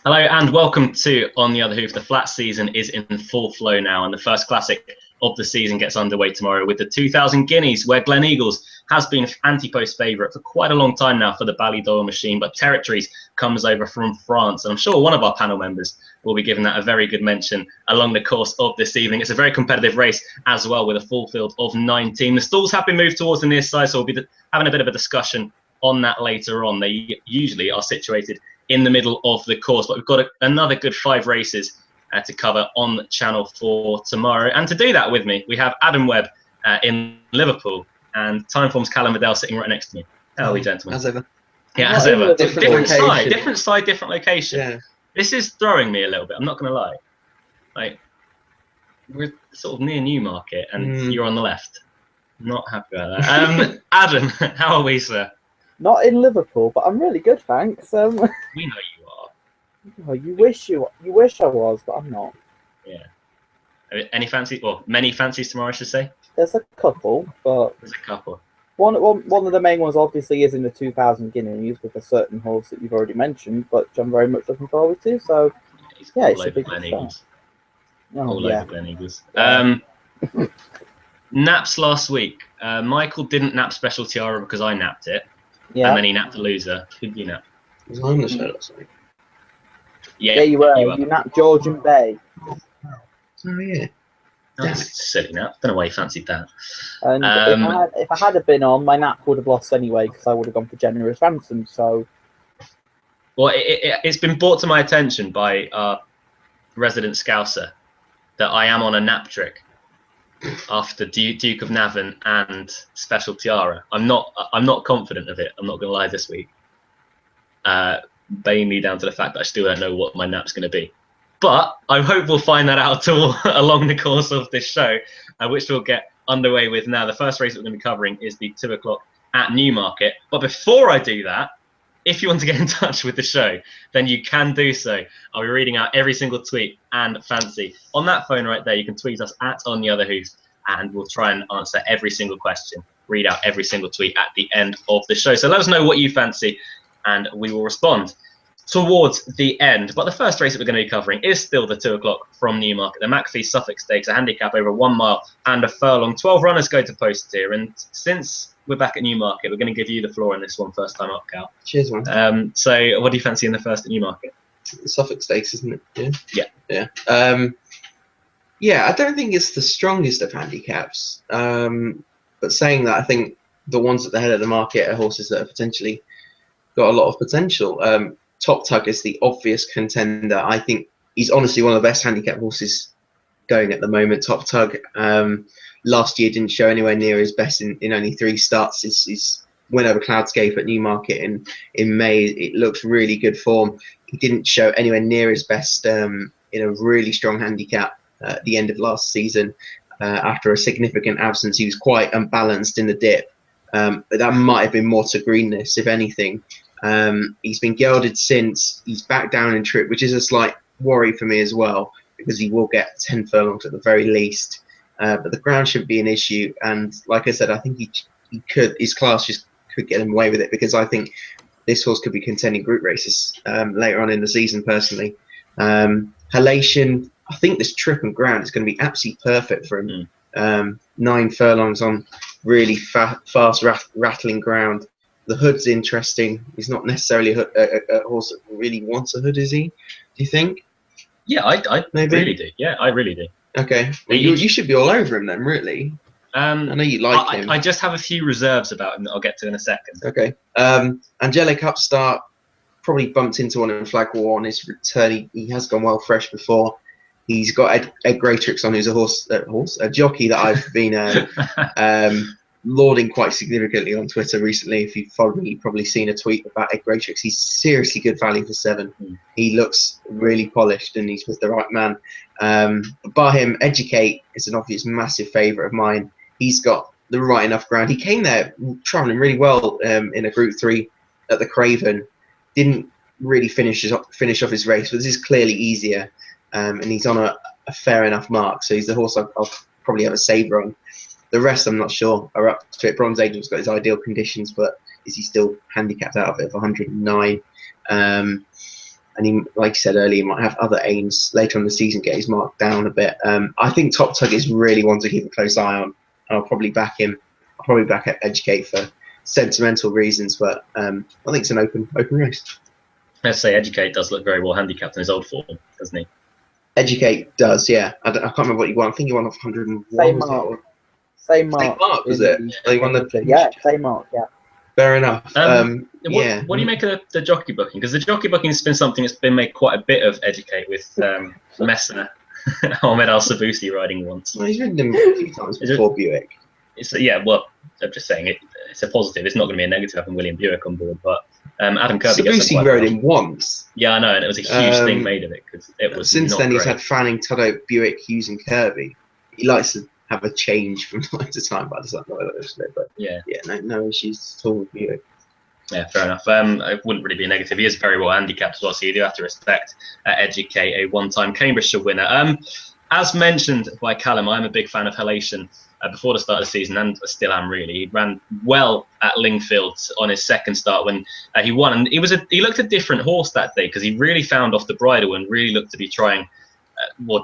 Hello and welcome to On the Other Hoof. The flat season is in full flow now, and the first classic of the season gets underway tomorrow with the 2000 Guineas, where Gleneagles has been anti-post favourite for quite a long time now for the Ballydoyle machine, but Territories comes over from France, and I'm sure one of our panel members will be giving that a very good mention along the course of this evening. It's a very competitive race as well, with a full field of 19. The stalls have been moved towards the near side, so we'll be having a bit of a discussion on that later on. They usually are situated in the middle of the course, but we've got another good 5 races to cover on Channel 4 tomorrow. And to do that with me, we have Adam Webb in Liverpool and Timeform's Callum Liddell sitting right next to me. How are we, gentlemen? As ever. Yeah, as ever. Different side, different location. Yeah. This is throwing me a little bit, I'm not going to lie. Like, we're sort of near Newmarket and you're on the left. Not happy about that. Adam, how are we, sir? Not in Liverpool, but I'm really good, thanks. We know you are. Oh, you wish I was, but I'm not. Yeah. Any fancy? Well, many fancies tomorrow, I should say. There's a couple, but There's a couple. One of the main ones obviously is in the 2000 Guineas with a certain horse that you've already mentioned, but which I'm very much looking forward to. So yeah, it should be good fun. All over Gleneagles. Naps last week. Michael didn't nap Special Tiara because I napped it. Yeah. And then he napped the loser. Who did you nap? Was I on the show last week? Yeah, you were. You napped Georgian Bay. Oh yeah. That's a silly nap. Don't know why you fancied that. And if I had been on, my nap would have lost anyway because I would have gone for Generous Ransom. So, well, it's been brought to my attention by our resident Scouser that I am on a nap trick after Duke of Navan and Special Tiara. I'm not confident of it. I'm not going to lie this week. Mainly down to the fact that I still don't know what my nap's going to be. But I hope we'll find that out along the course of this show, which we'll get underway with now. The first race that we're going to be covering is the 2 o'clock at Newmarket. But before I do that, if you want to get in touch with the show, then you can do so. I'll be reading out every single tweet and fancy. On that phone right there, you can tweet us at On The Other Hoof, and we'll try and answer every single question, read out every single tweet at the end of the show. So let us know what you fancy, and we will respond towards the end. But the first race that we're going to be covering is still the 2 o'clock from Newmarket, the McAfee Suffolk Stakes, a handicap over 1 mile and a furlong. 12 runners go to post here, and since we're back at Newmarket, we're going to give you the floor on this one first time up, Cal. Cheers, man. So what do you fancy in the first at Newmarket? The Suffolk Stakes, isn't it? Yeah. Yeah, I don't think it's the strongest of handicaps. But saying that, I think the ones at the head of the market are horses that have potentially got a lot of potential. Top Tug is the obvious contender. I think he's honestly one of the best handicap horses going at the moment. Top Tug last year didn't show anywhere near his best in only 3 starts. His win over Cloudscape at Newmarket in May, it looks really good form. He didn't show anywhere near his best in a really strong handicap at the end of last season. After a significant absence, he was quite unbalanced in the dip, but that might have been more to greenness, if anything. He's been gelded since. He's back down in trip, which is a slight worry for me as well, because he will get 10 furlongs at the very least. But the ground shouldn't be an issue, and like I said, I think he could. His class just could get him away with it, because I think this horse could be contending group races later on in the season. Personally, Halation, I think this trip and ground is going to be absolutely perfect for him. 9 furlongs on really fast rattling ground. The hood's interesting. He's not necessarily a horse that really wants a hood, is he? Do you think? Yeah, I really do. Yeah, I really do. Okay. Well, you should be all over him then, really. I know you like him. I just have a few reserves about him that I'll get to in a second. Okay. Angelic Upstart probably bumped into one in Flag War on his return. He has gone well fresh before. He's got Ed Greatrix on, who's a jockey that I've been lauding quite significantly on Twitter recently. If you followed me, you've probably seen a tweet about Ed Greatrix. He's seriously good value for 7. He looks really polished, and he's with the right man. Bar him, Educate is an obvious massive favourite of mine. He's got the right enough ground. He came there travelling really well in a Group 3 at the Craven. Didn't really finish off his race, but this is clearly easier. And he's on a fair enough mark, so he's the horse I'll probably have a saver on. The rest, I'm not sure, are up to it. Bronze Angel's got his ideal conditions, but is he still handicapped out of it for 109? and he, like you said earlier, he might have other aims later on in the season, get his mark down a bit. I think Top Tug is really one to keep a close eye on. And I'll probably back him. I'll probably back Educate for sentimental reasons, but I think it's an open race. Let's say Educate does look very well handicapped in his old form, doesn't he? Educate does, yeah. I can't remember what he won. I think he won off 101. Same mark. Same mark, was it? He won the same mark, yeah. Fair enough. What do you make of the jockey booking? Because the jockey booking has been something that's been made quite a bit of Educate with Messner, Ahmed Al Sabusi riding once. Well, he's ridden him a few times before Buick. Well, I'm just saying it's a positive. It's not going to be a negative having William Buick on board, but Adam Kirby Sabusi rode him once. Yeah, I know, and it was a huge thing made of it because it was. Since not then, great. he's had Fanning, Tudhope, Buick, Hughes, and Kirby. He likes to have a change from time to time, but I just don't know that. But yeah, no issues at all with Buick. Yeah, fair enough. It wouldn't really be a negative. He is very well handicapped as well, so you do have to respect Educate, a one-time Cambridgeshire winner. As mentioned by Callum, I'm a big fan of Halation before the start of the season, and still am really. He ran well at Lingfield on his second start when he won, and he looked a different horse that day because he really found off the bridle and really looked to be trying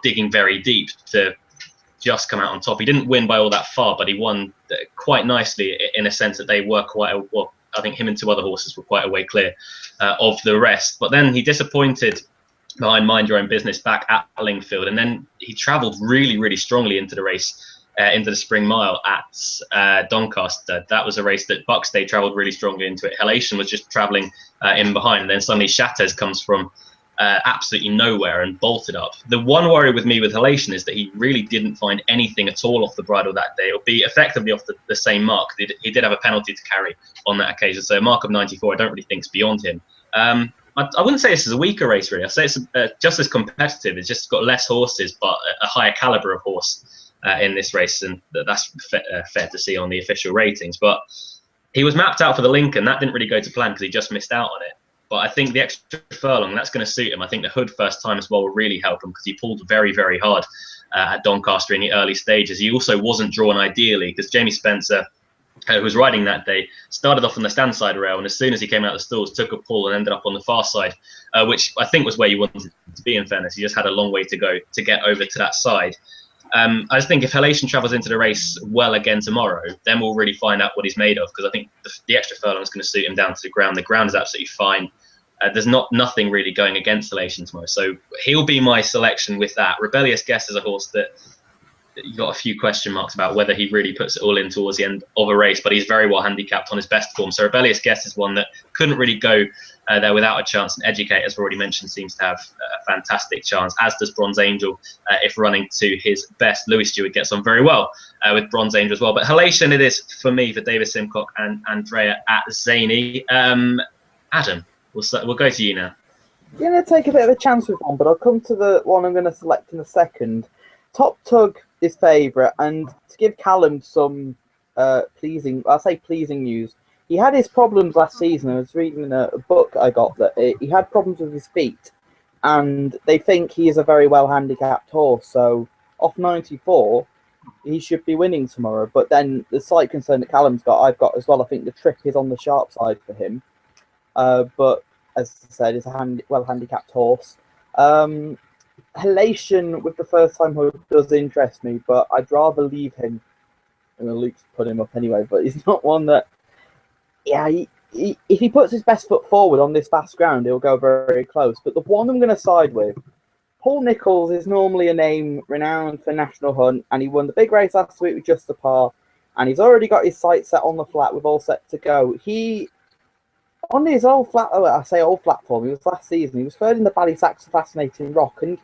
digging very deep to just come out on top. He didn't win by all that far, but he won quite nicely in a sense that they were I think him and two other horses were quite a way clear of the rest. But then he disappointed behind Mind Your Own Business back at Lingfield, and then he travelled really, really strongly into the race, into the Spring Mile at Doncaster. That was a race that Buxted travelled really strongly into it. Halation was just travelling in behind, and then suddenly Chates comes from absolutely nowhere and bolted up. The one worry with me with Halation is that he really didn't find anything at all off the bridle that day. It would be effectively off the same mark. He did have a penalty to carry on that occasion, so a mark of 94 I don't really think is beyond him. I wouldn't say this is a weaker race, really. I'd say it's just as competitive. It's just got less horses, but a higher calibre of horse in this race, and that's fair to see on the official ratings. But he was mapped out for the Lincoln. That didn't really go to plan because he just missed out on it. But I think the extra furlong, that's going to suit him. I think the Hood first time as well will really help him because he pulled very, very hard at Doncaster in the early stages. He also wasn't drawn ideally because Jamie Spencer, who was riding that day, started off on the stand side rail, and as soon as he came out of the stalls, took a pull and ended up on the far side, which I think was where you wanted to be, in fairness. He just had a long way to go to get over to that side. I just think if Halation travels into the race well again tomorrow, then we'll really find out what he's made of, because I think the extra furlong is going to suit him down to the ground. The ground is absolutely fine. There's nothing really going against Halation tomorrow, so he'll be my selection with that. Rebellious Guest is a horse that you got a few question marks about whether he really puts it all in towards the end of a race, but he's very well handicapped on his best form. So Rebellious Guest is one that couldn't really go there without a chance. And Educate, as we already mentioned, seems to have a fantastic chance, as does Bronze Angel if running to his best. Louis Stewart gets on very well with Bronze Angel as well. But Halation it is for me, for David Simcock and Andrea at Zany. Adam, we'll go to you now. I'm going to take a bit of a chance with one, but I'll come to the one I'm going to select in a second. Top Tug is favourite, and to give Callum some pleasing news, he had his problems last season. I was reading a book I got that he had problems with his feet, and they think he is a very well handicapped horse. So off 94, he should be winning tomorrow. But then the slight concern that Callum's got, I've got as well. I think the trip is on the sharp side for him. But as I said, it's a well handicapped horse. Halation with the first time hook does interest me, but I'd rather leave him. And Luke's put him up anyway, but he's not one that. Yeah, if he puts his best foot forward on this fast ground, he'll go very, very close. But the one I'm going to side with, Paul Nicholls is normally a name renowned for National Hunt, and he won the big race last week with Just a Par, and he's already got his sights set on the flat with all set to go. On his old flat, old platform, he was last season. He was third in the Ballysax Fascinating Rock, and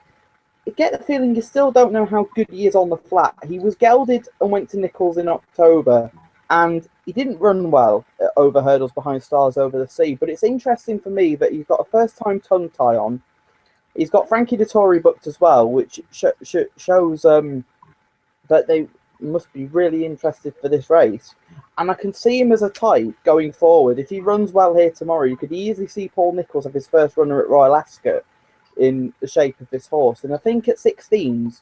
I get the feeling you still don't know how good he is on the flat. He was gelded and went to Nicholls in October, and he didn't run well over hurdles behind Stars Over the Sea. But it's interesting for me that he's got a first-time tongue tie on. He's got Frankie Dettori booked as well, which shows that they must be really interested for this race. And I can see him as a type going forward. If he runs well here tomorrow, you could easily see Paul Nicholls have his first runner at Royal Ascot in the shape of this horse. And I think at 16s,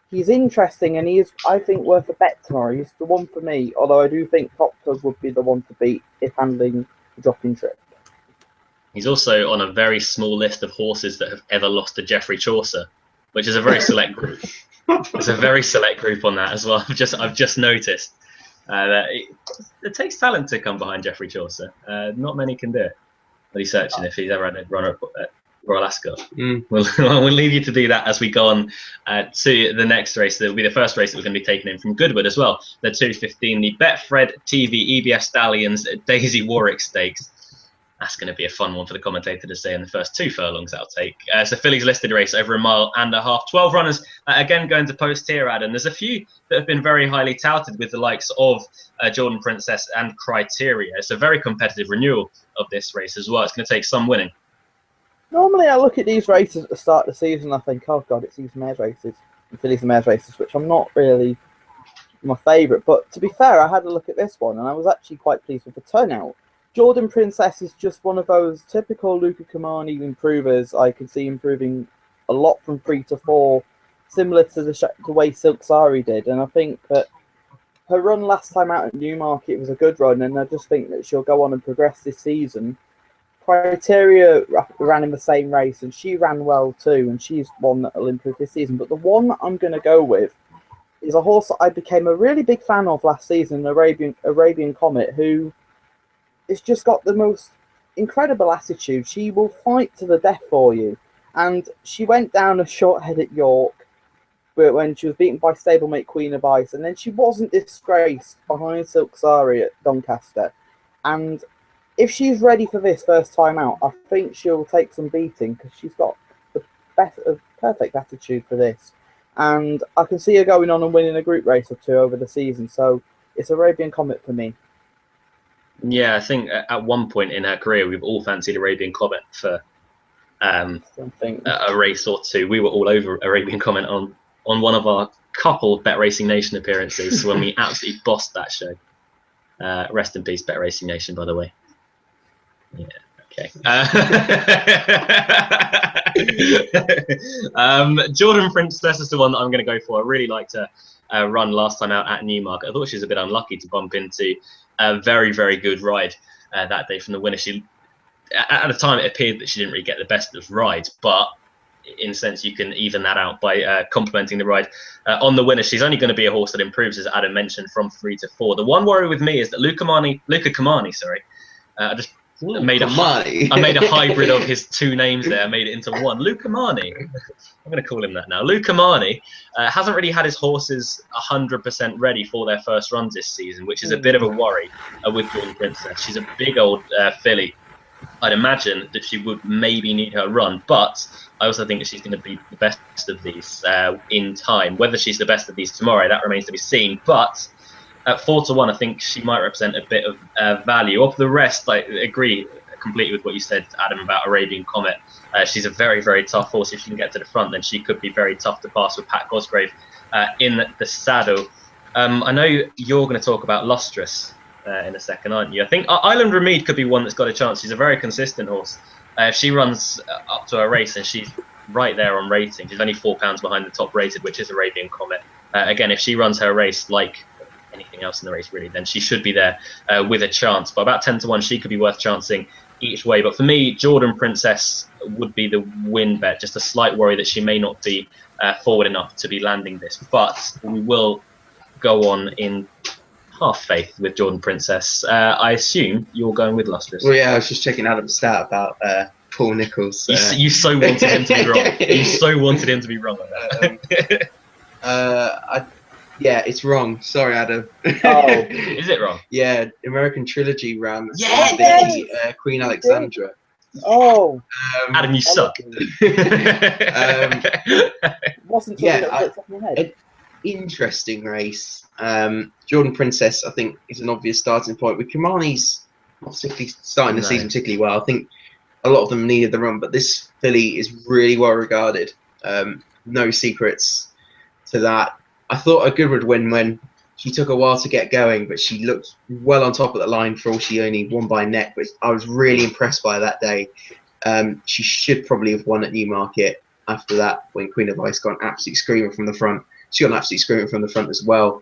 he's interesting, and he is, I think, worth a bet tomorrow. He's the one for me, although I do think Top Tug would be the one to beat if handling the dropping trip. He's also on a very small list of horses that have ever lost to Geoffrey Chaucer, which is a very select group. It's a very select group on that as well. I've just noticed that it takes talent to come behind Geoffrey Chaucer. Not many can do it. But he's searching if he's ever had a runner at Royal Ascot. We'll leave you to do that as we go on to the next race. That will be the first race that we're going to be taking in from Goodwood as well. The 2:15, the Betfred TV EBS Stallions Daisy Warwick Stakes. That's going to be a fun one for the commentator to say in the first 2 furlongs that'll take. It's a fillies listed race over 1.5 miles. 12 runners, again, going to post here, Adam. There's a few that have been very highly touted with the likes of Jordan Princess and Criteria. It's a very competitive renewal of this race as well. It's going to take some winning. Normally, I look at these races at the start of the season and I think, oh, God, it's these mares races and fillies and mares races, which I'm not really my favourite. But to be fair, I had a look at this one and I was actually quite pleased with the turnout. Jordan Princess is just one of those typical Luca Kamani improvers. I can see improving a lot from 3 to 4, similar to the way Silk Sari did. And I think that her run last time out at Newmarket was a good run, and I just think that she'll go on and progress this season. Criteria ran in the same race, and she ran well too, and she's one that will improve this season. But the one I'm going to go with is a horse that I became a really big fan of last season, Arabian Comet, who... it's just got the most incredible attitude. She will fight to the death for you. And she went down a short head at York when she was beaten by stablemate Queen of Ice. And then she wasn't disgraced behind Silk Sari at Doncaster. And if she's ready for this first time out, I think she'll take some beating because she's got the perfect attitude for this. And I can see her going on and winning a group race or 2 over the season. So it's Arabian Comet for me. Yeah, I think at one point in her career, we've all fancied Arabian Comet for a race or 2. We were all over Arabian Comet on one of our couple Bet Racing Nation appearances when we absolutely bossed that show. Rest in peace, Bet Racing Nation, by the way. Yeah, okay. Jordan Princess is the one that I'm going to go for. I really liked her run last time out at Newmarket. I thought she was a bit unlucky to bump into a very, very good ride that day from the winner. She, at the time, it appeared that she didn't really get the best of rides, but in a sense, you can even that out by complementing the ride on the winner. She's only going to be a horse that improves, as Adam mentioned, from 3 to 4. The one worry with me is that Luca Kamani, sorry, I just made a hybrid of his 2 names there. I made it into one. Luca Kamani, I'm going to call him that now. Luca Kamani hasn't really had his horses 100% ready for their first runs this season, which is a bit of a worry with Jordan Princess. She's a big old filly. I'd imagine that she would maybe need her run, but I also think that she's going to be the best of these in time. Whether she's the best of these tomorrow, that remains to be seen. But at 4 to 1, I think she might represent a bit of value. Of the rest, I agree completely with what you said, Adam, about Arabian Comet. She's a very, very tough horse. If she can get to the front, then she could be very tough to pass with Pat Cosgrave in the saddle. I know you're going to talk about Lustrous in a second, aren't you? I think Island Ramid could be one that's got a chance. She's a very consistent horse. If she runs up to a race and she's right there on rating, she's only £4 behind the top rated, which is Arabian Comet. Again, if she runs her race like anything else in the race, really, then she should be there with a chance. But about 10 to 1, she could be worth chancing each way. But for me, Jordan Princess would be the win bet. Just a slight worry that she may not be forward enough to be landing this. But we will go on in half faith with Jordan Princess. I assume you're going with Lustrous. Well, yeah, I was just checking Adam's stat about Paul Nicholls. You so wanted him to be wrong. You so wanted him to be wrong on that. Yeah, it's wrong. Sorry, Adam. Oh, is it wrong? Yeah, American Trilogy ran Queen Alexandra. Oh, Adam, you suck. Wasn't an interesting race. Jordan Princess, I think, is an obvious starting point. With Kamani's not particularly starting the season particularly well. I think a lot of them needed the run, but this filly is really well regarded. No secrets to that. I thought a Goodwood win when she took a while to get going, but she looked well on top of the line for all she only won by neck. But I was really impressed by that day. She should probably have won at Newmarket after that when Queen of Ice got an absolute screamer from the front. She got an absolute screamer from the front as well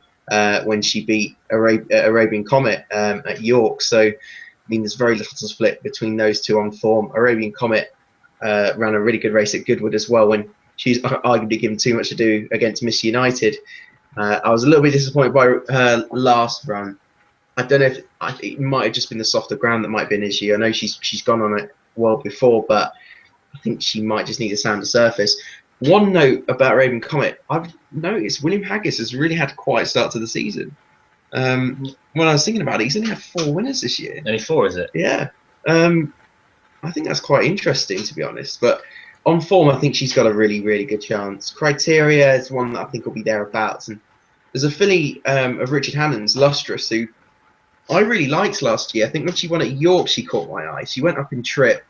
when she beat Arabian Comet at York. So mean, there's very little to split between those two on form. Arabian Comet ran a really good race at Goodwood as well when she's arguably given too much to do against Miss United. I was a little bit disappointed by her last run. I don't know if it might have just been the softer ground that might be an issue. I know she's gone on it well before, but I think she might just need a sounder surface. One note about Arabian Comet, I've noticed William Haggis has really had a quiet start to the season. When I was thinking about it, he's only had 4 winners this year. Only 4, is it? Yeah. I think that's quite interesting, to be honest. But on form, I think she's got a really, really good chance. Criteria is one that I think will be thereabouts. And there's a filly of Richard Hannon's, Lustrous, who I really liked last year. I think when she won at York, she caught my eye. She went up in trip.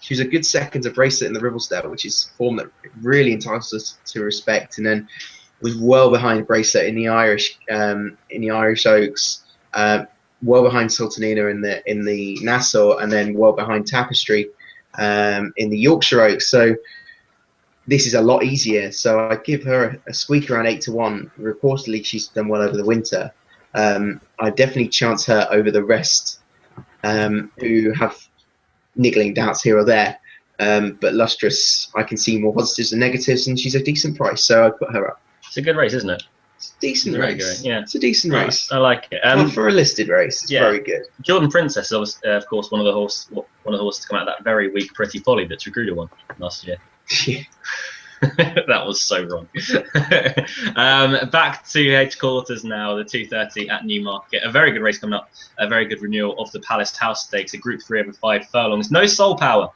She was a good second to Bracelet in the Ribblesdale, which is form that really entitles us to respect. And then was well behind Bracelet in the Irish Oaks, well behind Sultanina in the Nassau, and then well behind Tapestry in the Yorkshire Oaks. So this is a lot easier. So I give her a squeak around 8-1. Reportedly, she's done well over the winter. I definitely chance her over the rest, who have niggling doubts here or there. But Lustrous, I can see more positives than negatives, and she's a decent price, so I put her up. It's a good race, isn't it? It's a decent race. Yeah, it's a decent race. I like it. For a listed race, it's very good. Jordan Princess is, of course, one of the horses to come out of that very weak Pretty Folly that Tragruda won last year. Yeah. That was so wrong. Back to headquarters now, the 2:30 at Newmarket. A very good race coming up. A very good renewal of the Palace House Stakes, a Group 3 over 5 furlongs. No Soul Power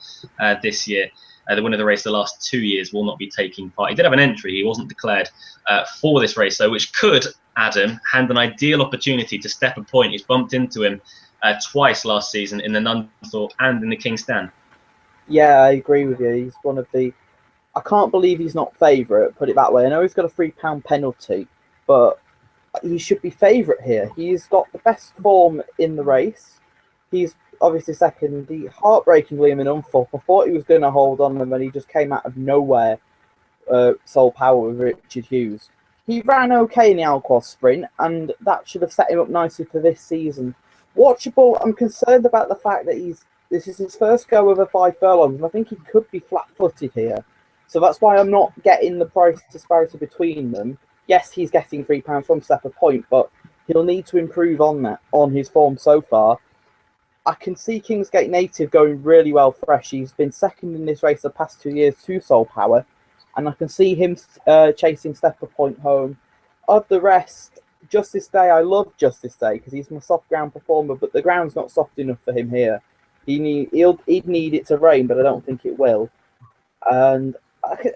this year. The winner of the race the last 2 years will not be taking part. He did have an entry. He wasn't declared for this race, though, which could, Adam, hand an ideal opportunity to Step a Point. He's bumped into him twice last season in the Nunthorpe and in the King's Stand. Yeah, I agree with you. He's one of the... I can't believe he's not favourite, put it that way. I know he's got a £3 penalty, but he should be favourite here. He's got the best form in the race. He's obviously second. The heartbreakingly in Nunthorpe, I thought he was going to hold on, and then he just came out of nowhere. Soul Power with Richard Hughes. He ran okay in the Alquoz sprint, and that should have set him up nicely for this season. Watchable. I'm concerned about the fact that this is his first go over 5 furlongs, and I think he could be flat-footed here. So that's why I'm not getting the price disparity between them. Yes, he's getting £3 from Step a Point, but he'll need to improve on that, on his form so far. I can see Kingsgate Native going really well fresh. He's been second in this race the past 2 years to Soul Power, and I can see him chasing Step a Point home. Of the rest, Justice Day, I love Justice Day because he's my soft ground performer, but the ground's not soft enough for him here. He'd need it to rain, but I don't think it will. And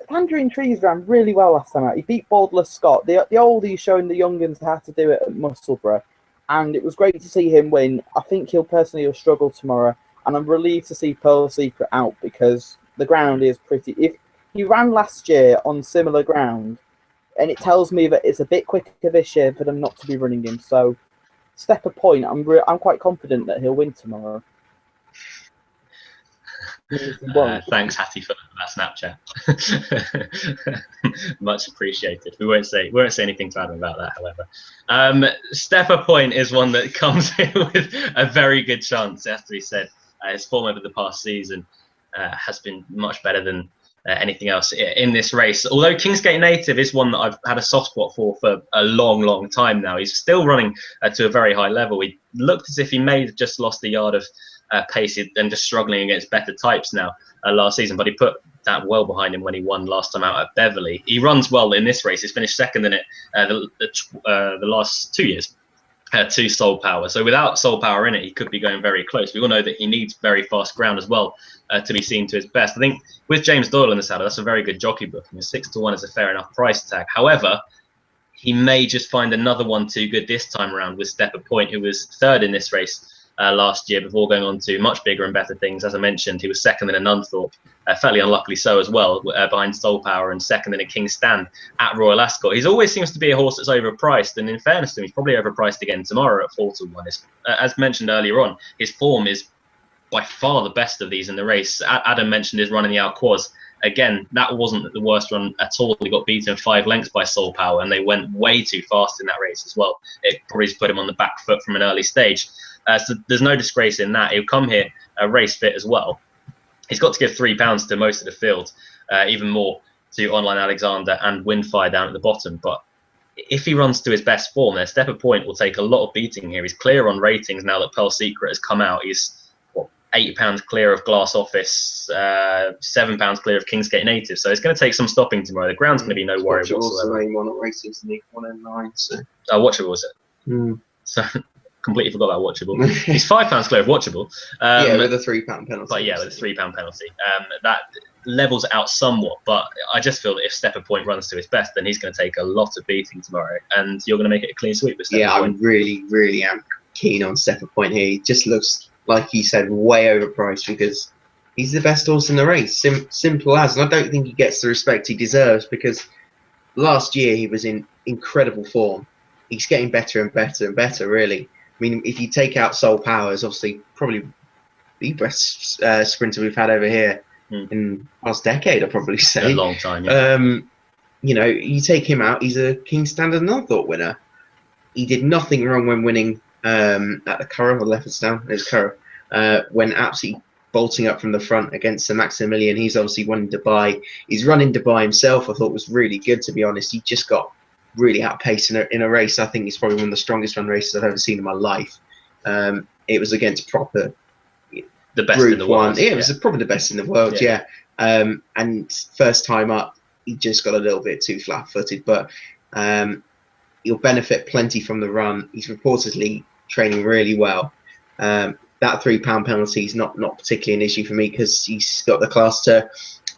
Tangerine Trees ran really well last time out. He beat Baldless Scott. The oldies showing the young uns how to do it at Musselburgh. And it was great to see him win. I think he'll struggle tomorrow. And I'm relieved to see Pearl Secret out because the ground is pretty... If he ran last year on similar ground, and it tells me that it's a bit quicker this year for them not to be running him. So, Step a Point, I'm quite confident that he'll win tomorrow. Thanks, Hattie, for that Snapchat. Much appreciated. We won't say anything to Adam about that, however. Step a Point is one that comes in with a very good chance, it has to be said. His form over the past season has been much better than anything else in this race. Although Kingsgate Native is one that I've had a soft spot for a long, long time now. He's still running to a very high level. He looked as if he may have just lost a yard of pace and just struggling against better types now last season, but he put that well behind him when he won last time out at Beverley. He runs well in this race. He's finished second in it the last 2 years to Soul Power. So without Soul Power in it, he could be going very close. We all know that he needs very fast ground as well to be seen to his best. I think with James Doyle in the saddle, that's a very good jockey booking. 6-1 is a fair enough price tag. However, he may just find another one too good this time around with Step a Point, who was third in this race last year before going on to much bigger and better things. As I mentioned, he was second in a Nunthorpe, fairly unluckily so as well, behind Soul Power, and second in a King's Stand at Royal Ascot. He always seems to be a horse that's overpriced, and in fairness to him, he's probably overpriced again tomorrow at 4-1. As mentioned earlier on, his form is by far the best of these in the race. Adam mentioned his run in the Alquoz. Again, that wasn't the worst run at all. He got beaten 5 lengths by Soul Power, and they went way too fast in that race as well. It probably put him on the back foot from an early stage. So there's no disgrace in that. He'll come here race fit as well. He's got to give £3 to most of the field, even more to Online Alexander and Windfire down at the bottom. But if he runs to his best form, then Step of Point will take a lot of beating here. He's clear on ratings now that Pearl Secret has come out. He's £8 clear of Glass Office, £7 clear of Kingsgate Native. So it's going to take some stopping tomorrow. The ground's going to be no worry whatsoever. The main one on ratings, and 109. So. Watchable, was it? So completely forgot about Watchable. He's £5 clear of Watchable. With a £3 penalty. But yeah, with a £3 penalty. That levels out somewhat, but I just feel that if Step of Point runs to his best, then he's going to take a lot of beating tomorrow, and you're going to make it a clean sweep with Step of Point. I really am keen on Step of Point here. He just looks, like you said, way overpriced because he's the best horse in the race. Simple as. And I don't think he gets the respect he deserves because last year he was in incredible form. He's getting better and better and better, really. I mean, if you take out Soul Powers, obviously probably the best sprinter we've had over here in the past decade, I'd probably say. A long time, yeah. You take him out, he's a King's Standard Non-Thought winner. He did nothing wrong when winning at the Curragh or Leopardstown. It was Curragh. When absolutely bolting up from the front against the Maximilian. He's obviously won in Dubai. He's run in Dubai himself. I thought was really good, to be honest. He just got really outpaced in a race. I think he's probably one of the strongest run races I've ever seen in my life. It was against proper the best in the world. Yeah, it was probably the best in the world. Yeah. And first time up, he just got a little bit too flat-footed, but he'll benefit plenty from the run. He's reportedly training really well. That £3 penalty is not particularly an issue for me because he's got the class to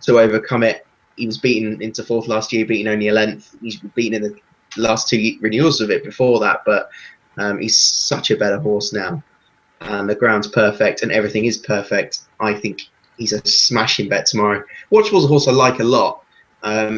overcome it. He was beaten into fourth last year, beaten only a length. He's beaten in the last two renewals of it before that, but he's such a better horse now. And the ground's perfect and everything is perfect. I think he's a smashing bet tomorrow. Watchable's a horse I like a lot.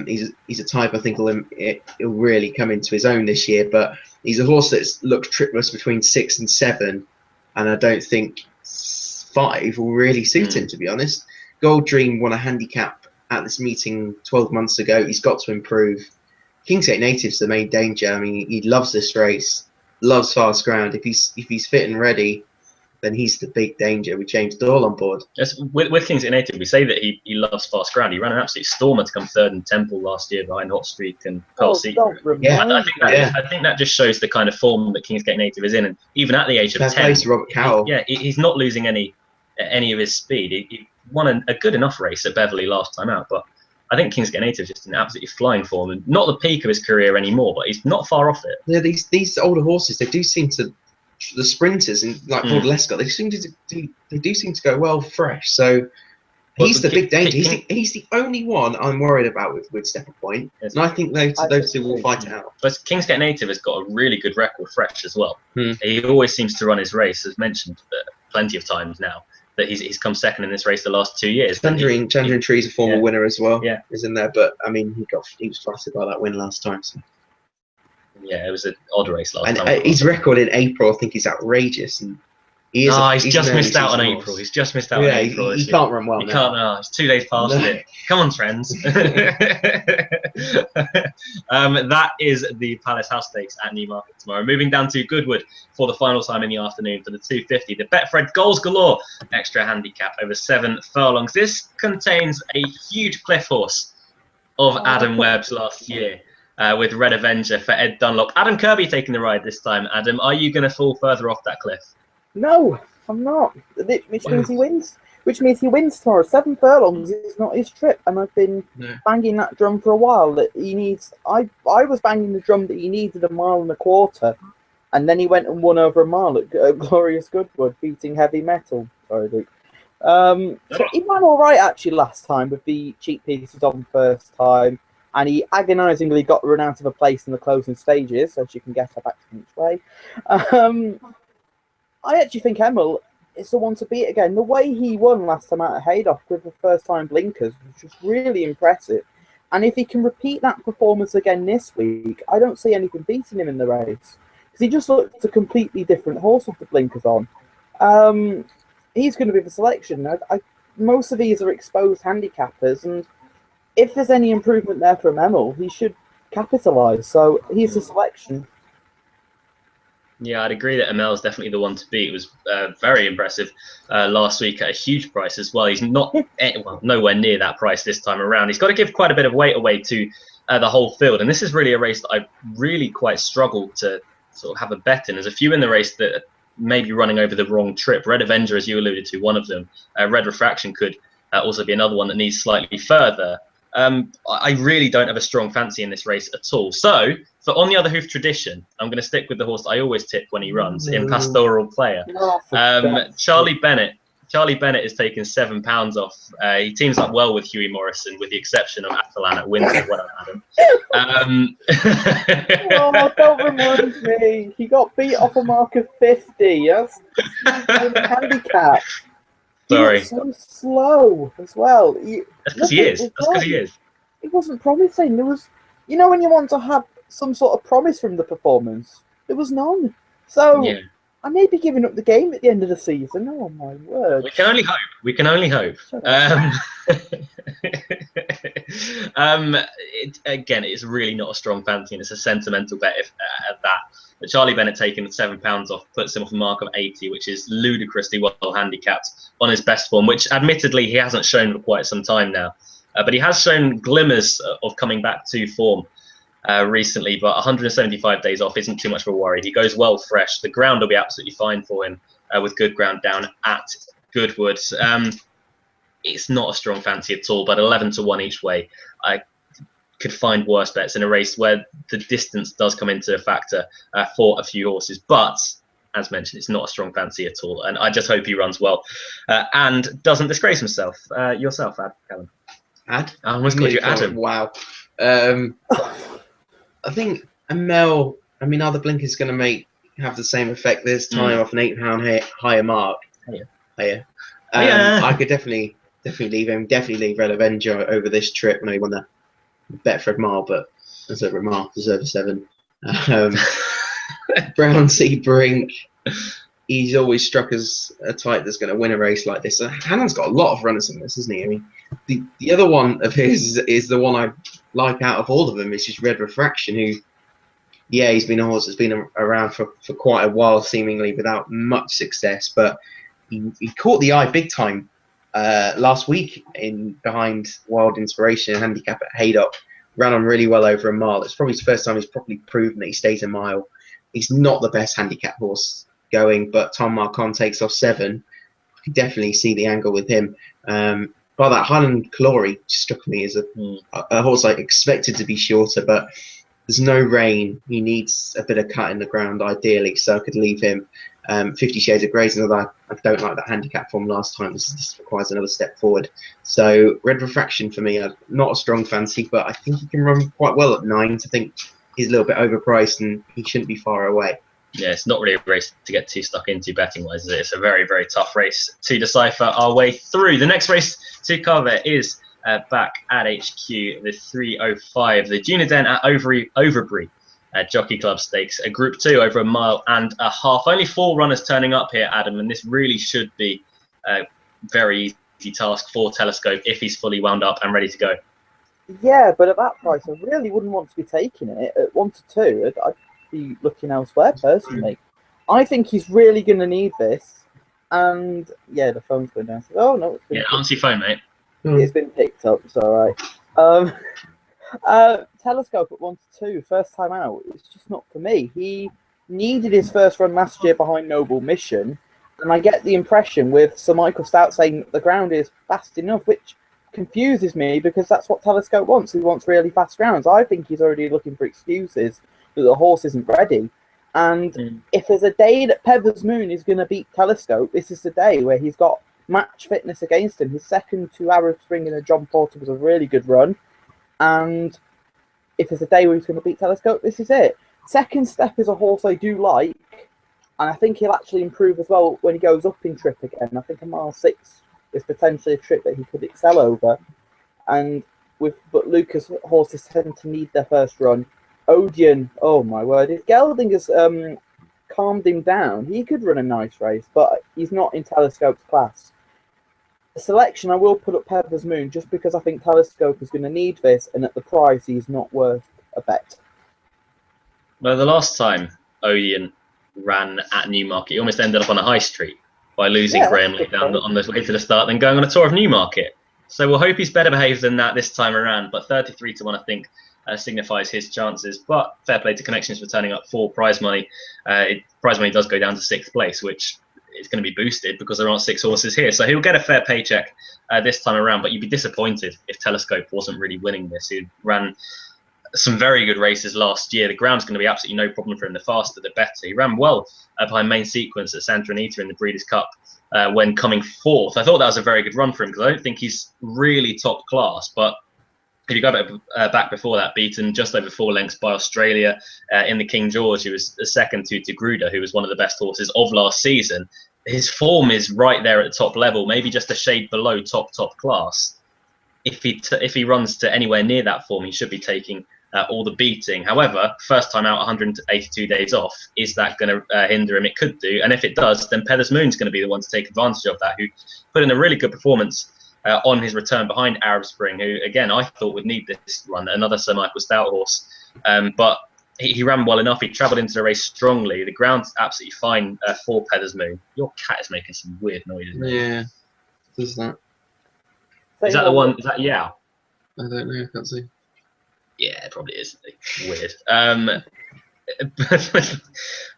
He's a type I think he'll really come into his own this year, but he's a horse that's looked tripless between 6 and 7, and I don't think 5 will really suit him, to be honest. Gold Dream won a handicap at this meeting 12 months ago. He's got to improve. Kingsgate Native's the main danger. I mean, he loves this race, loves fast ground. If he's fit and ready, then he's the big danger with James Doyle on board. Yes, with Kingsgate Native, we say that he loves fast ground. He ran an absolute stormer to come third in Temple last year behind Hot Streak and Pearl Secret. I think that just shows the kind of form that Kingsgate Native is in. And even at the age of 10, Robert Cowell. He's not losing any of his speed. He won a good enough race at Beverley last time out, but I think Kingsgate Native is just in absolutely flying form and not the peak of his career anymore, but he's not far off it. Yeah, these older horses, they do seem to, the sprinters and like Lord Lescott, they do seem to go well fresh. So he's the big danger. He's the only one I'm worried about with Step of Point, and I think those two will fight it out. But Kingsgate Native has got a really good record fresh as well. He always seems to run his race, as mentioned plenty of times now, that he's come second in this race the last 2 years. Tangerine Tree's a former winner as well. Yeah, is in there, but I mean he was flattered by that win last time. So. Yeah, it was an odd race last time. And his record in April, I think, is outrageous. And he's just missed out on April. He's just missed out on April. He can't run well. He can't. No, it's 2 days past it. Come on, trends. That is the Palace House Stakes at Newmarket tomorrow. Moving down to Goodwood for the final time in the afternoon for the 250. The Betfred Goals Galore extra handicap over 7 furlongs. This contains a huge cliff horse of Adam Webb's last year. With Red Avenger for Ed Dunlop. Adam Kirby taking the ride this time. Adam, are you going to fall further off that cliff? No, I'm not. Which means he wins. Which means he wins tomorrow. 7 furlongs is not his trip, and I've been banging that drum for a while. That he needs. I was banging the drum that he needed 1.25 miles, and then he went and won over a mile at Glorious Goodwood, beating Heavy Metal. Sorry, Luke. So he ran all right actually last time with the cheap pieces on first time. And he agonisingly got run out of a place in the closing stages, so she can get her back to each way. I actually think Emil is the one to beat again. The way he won last time out at Haydock with the first-time blinkers was just really impressive. And if he can repeat that performance again this week, I don't see anything beating him in the race. Because he just looked a completely different horse with the blinkers on. He's going to be the selection. Most of these are exposed handicappers, and if there's any improvement there from Emil, he should capitalise. So he's the selection. Yeah, I'd agree that Amel is definitely the one to beat. It was very impressive last week at a huge price as well. He's not nowhere near that price this time around. He's got to give quite a bit of weight away to the whole field, and this is really a race that I really quite struggled to sort of have a bet in. There's a few in the race that are maybe running over the wrong trip. Red Avenger, as you alluded to, one of them. Red Refraction could also be another one that needs slightly further. I really don't have a strong fancy in this race at all. So, for On the Other Hoof Tradition, I'm going to stick with the horse I always tip when he runs, in Pastoral Player. Charlie Bennett. Charlie Bennett is taking £7 off. He teams up well with Huey Morrison, with the exception of Atalan at Windsor. Well done, Adam. Oh, don't remind me. He got beat off a mark of 50. That's handicap. Sorry. He was so slow as well. That's because he is. That's because he is. It wasn't promising. There was, you know, when you want to have some sort of promise from the performance, there was none. So yeah. I may be giving up the game at the end of the season. Oh my word! We can only hope. We can only hope. Again, it's really not a strong fancy, and it's a sentimental bet at that. But Charlie Bennett taking £7 off puts him off a mark of 80, which is ludicrously well handicapped on his best form, which admittedly he hasn't shown for quite some time now. But he has shown glimmers of coming back to form recently, but 175 days off isn't too much of a worry. He goes well fresh. The ground will be absolutely fine for him with good ground down at Goodwood. It's not a strong fancy at all, but 11-1 each way. I could find worse bets in a race where the distance does come into a factor for a few horses. But as mentioned, it's not a strong fancy at all, and I just hope he runs well and doesn't disgrace himself. Yourself, Callum. I almost called you Adam. Wow. I think Amel, either Blinker's going to have the same effect this time off an £8 higher mark. Higher. I could definitely leave him. Definitely leave Red Avenger over this trip. I know he won the Betfred Mile, but that's over a mile. Deserve a 7. Brown Sea Brink. He's always struck as a type that's going to win a race like this. Hannon's got a lot of runners in this, isn't he? I mean, the other one of his is the one I like out of all of them. It's just Red Refraction, who, he's been a horse that's been around for quite a while, seemingly without much success, but he caught the eye big time last week behind Wild Inspiration and handicap at Haydock. Ran on really well over a mile. It's probably his first time he's properly proven that he stays a mile. He's not the best handicap horse going, but Tom Marcon takes off 7. I can definitely see the angle with him. But that Highland Glory struck me as a horse I expected to be shorter, but there's no rain. He needs a bit of cut in the ground, ideally, so I could leave him. 50 Shades of Grey is another. I don't like that handicap form last time. This requires another step forward. So Red Refraction for me, not a strong fancy, but I think he can run quite well at 9s. I think he's a little bit overpriced and he shouldn't be far away. Yeah, it's not really a race to get too stuck into betting-wise, is it? It's a very, very tough race to decipher our way through. The next race to cover is back at HQ, the 3:05, the Dunedin at Overbury Jockey Club Stakes, a Group 2 over a mile and a half. Only 4 runners turning up here, Adam, and this really should be a very easy task for Telescope if he's fully wound up and ready to go. Yeah, but at that price, I really wouldn't want to be taking it at 1 to 2. I'd be looking elsewhere personally. I think he's really going to need this, and the phone's going down. Oh no, it's been answer your phone, mate. It's been picked up. It's all right. Telescope at 1 to 2, first time out. It's just not for me. He needed his first run last year behind Noble Mission, and I get the impression with Sir Michael Stout saying the ground is fast enough, which confuses me because that's what Telescope wants. He wants really fast grounds. I think he's already looking for excuses that the horse isn't ready. And if there's a day that Pevers Moon is going to beat Telescope, this is the day where he's got match fitness against him. His second 2 Arab Spring in a John Porter was a really good run. And if there's a day where he's going to beat Telescope, this is it. Second Step is a horse I do like, and I think he'll actually improve as well when he goes up in trip again. I think a mile 6 is potentially a trip that he could excel over. But Lucas horses tend to need their first run. Odeon, oh my word, if Gelding has calmed him down, he could run a nice race, but he's not in Telescope's class. The selection, I will put up Pevers Moon just because I think Telescope is going to need this, and at the price, he's not worth a bet. Well, the last time Odeon ran at Newmarket. He almost ended up on a high street by losing Yeah, Graham Lee down on the way to the start, then going on a tour of Newmarket. So we'll hope he's better behaved than that this time around. But 33 to 1, I think, signifies his chances. But fair play to Connections for turning up for prize money. Prize money does go down to 6th place, which is going to be boosted because there aren't 6 horses here. So he'll get a fair paycheck this time around. But you'd be disappointed if Telescope wasn't really winning this. He ran some very good races last year. The ground's going to be absolutely no problem for him. The faster, the better. He ran well behind Main Sequence at Santa Anita in the Breeders' Cup when coming 4th. I thought that was a very good run for him because I don't think he's really top class. But if you go back before that, beaten just over 4 lengths by Australia in the King George, who was the second to Gruda, who was one of the best horses of last season. His form is right there at the top level, maybe just a shade below top class. If he runs to anywhere near that form, he should be taking all the beating. However, first time out, 182 days off, is that going to hinder him? It could do. And if it does, then Pedders Moon's going to be the one to take advantage of that, who put in a really good performance on his return behind Arab Spring, who, again, I thought would need this run, another Sir Michael Stout horse. But he ran well enough. He travelled into the race strongly. The ground's absolutely fine for Pedders Moon. Your cat is making some weird noises. Yeah, does that? Is that the one? Is that I don't know. I can't see. Yeah, it probably is. Weird.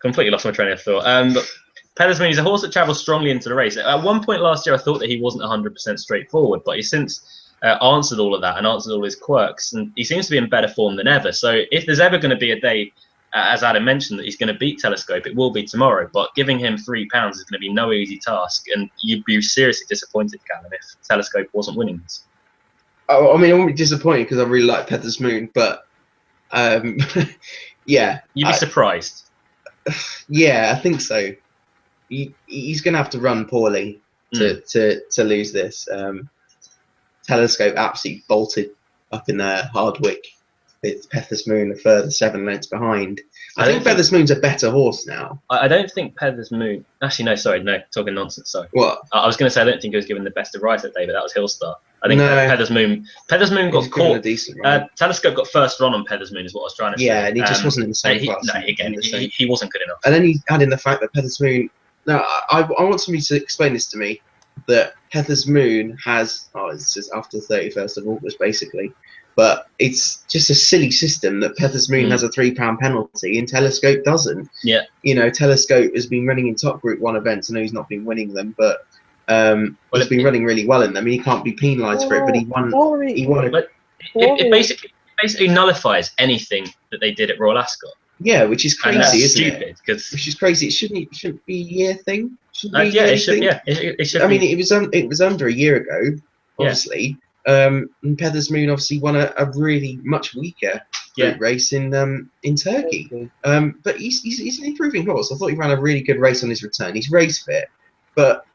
Completely lost my train of thought. Pedders Moon is a horse that travels strongly into the race. At one point last year, I thought that he wasn't 100% straightforward, but he's since answered all of that and answered all his quirks, and he seems to be in better form than ever. So if there's ever going to be a day, as Adam mentioned, that he's going to beat Telescope, it will be tomorrow. But giving him £3 is going to be no easy task, and you'd be seriously disappointed, Callum, if Telescope wasn't winning this. Oh, I mean, I won't be disappointed because I really like Pedders Moon, but yeah. You'd be surprised. Yeah, I think so. He's going to have to run poorly to lose this. Telescope absolutely bolted up in Hardwick. It's Pedders Moon a further 7 lengths behind. I think Pedders Moon's a better horse now. I don't think Pedders Moon... Actually, no, sorry, no, talking nonsense, sorry. What? I was going to say I don't think he was given the best of rides that day, but that was Hillstar. I think Pedders Moon got caught. Telescope got first run on Pedders Moon is what I was trying to say. Yeah, and he just wasn't in the same class. No, again, he wasn't good enough. And then you add in the fact that Pedders Moon... Now, I want somebody to explain this to me, that Pedders Moon has... Oh, it's just after the 31st of August, basically. But it's just a silly system that Pedders Moon has a £3 penalty and Telescope doesn't. Yeah. You know, Telescope has been running in Top Group 1 events. I know he's not been winning them, but he's been running really well in them. He can't be penalised for it, but he won. But it basically nullifies anything that they did at Royal Ascot. Yeah, which is crazy, isn't stupid, it? Which is crazy. It shouldn't be a year thing. It should. I mean, it was under a year ago, obviously. Yeah. And Pedders Moon obviously won a really much weaker race in Turkey. But he's an improving horse. I thought he ran a really good race on his return. He's race fit, but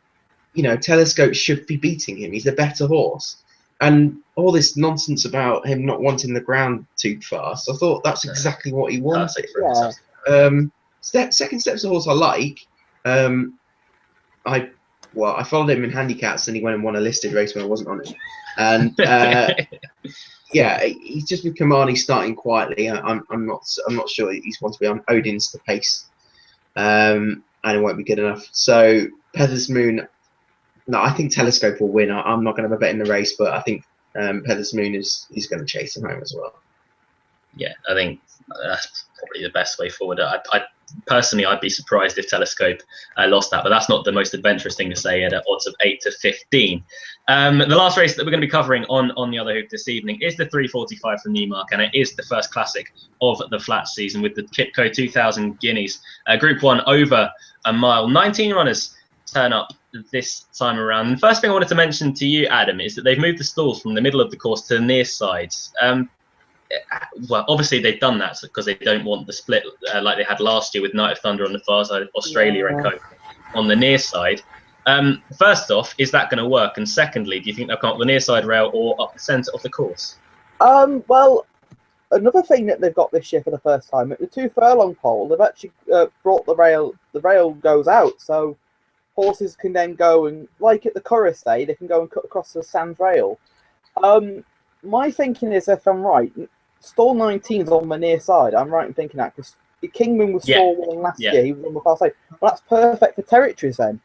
you know, Telescope should be beating him. He's a better horse. And all this nonsense about him not wanting the ground too fast, I thought that's exactly what he wanted. Second Step's a horse I like. I followed him in handicaps, and he went and won a listed race when I wasn't on it. And yeah, he's just with Kamani starting quietly. I'm not sure he's going to be on Odin's the pace, and it won't be good enough. So Pedders Moon, no, I think Telescope will win. I'm not going to have a bet in the race, but I think Pedders Moon is going to chase him home as well. Yeah, I think that's probably the best way forward. Personally, I'd be surprised if Telescope lost that, but that's not the most adventurous thing to say at odds of 8 to 15. The last race that we're going to be covering on the other hoop this evening is the 345 from Newmarket, and it is the first classic of the flat season with the Kipco 2000 Guineas. Group 1 over a mile. 19 runners turn up this time around. And the first thing I wanted to mention to you, Adam, is that they've moved the stalls from the middle of the course to the near sides. Well, obviously they've done that because they don't want the split like they had last year with Night of Thunder on the far side, Australia and Co on the near side. First off, is that going to work? And secondly, do you think they'll come up the near side rail or up the centre of the course? Well, another thing that they've got this year for the first time, at the 2 furlong pole, they've actually brought the rail. The rail goes out, so horses can then go and, like at the Chorus Day, they can go and cut across the sand rail. My thinking is, if I'm right, stall 19's on the near side. I'm right in thinking that because Kingman was Yeah. 4-1 last Yeah. year. He was on the far side. Well, that's perfect for Territories then.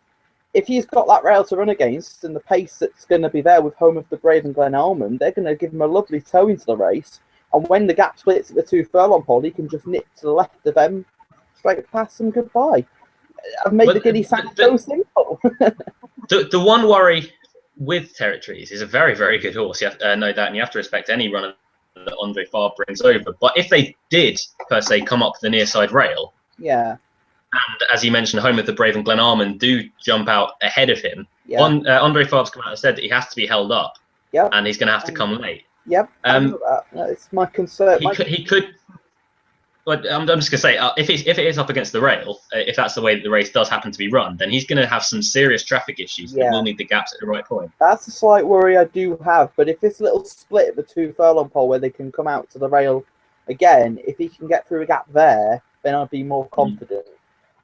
If he's got that rail to run against and the pace that's going to be there with Home of the Brave and Glen Almond, they're going to give him a lovely toe into the race. And when the gap splits at the 2 furlong pole, he can just nip to the left of them, straight past them, goodbye. I've made the Guineas Day so simple. The one worry with Territories is a very, very good horse. You have, no doubt, and you have to respect any runner that Andre Fabre brings over. But if they did, per se, come up the near side rail, Yeah. and as you mentioned, Home of the Brave and Glen Almond do jump out ahead of him, Yeah. Andre Fabre's come out and said that he has to be held up, Yep. and he's going to have to come late. Yep. It's my concern. He could. But I'm just going to say, if it is up against the rail, if that's the way that the race does happen to be run, then he's going to have some serious traffic issues. Yeah. That will need the gaps at the right point. That's a slight worry I do have. But if this little split at the 2 furlong pole where they can come out to the rail again, if he can get through a gap there, then I'd be more confident.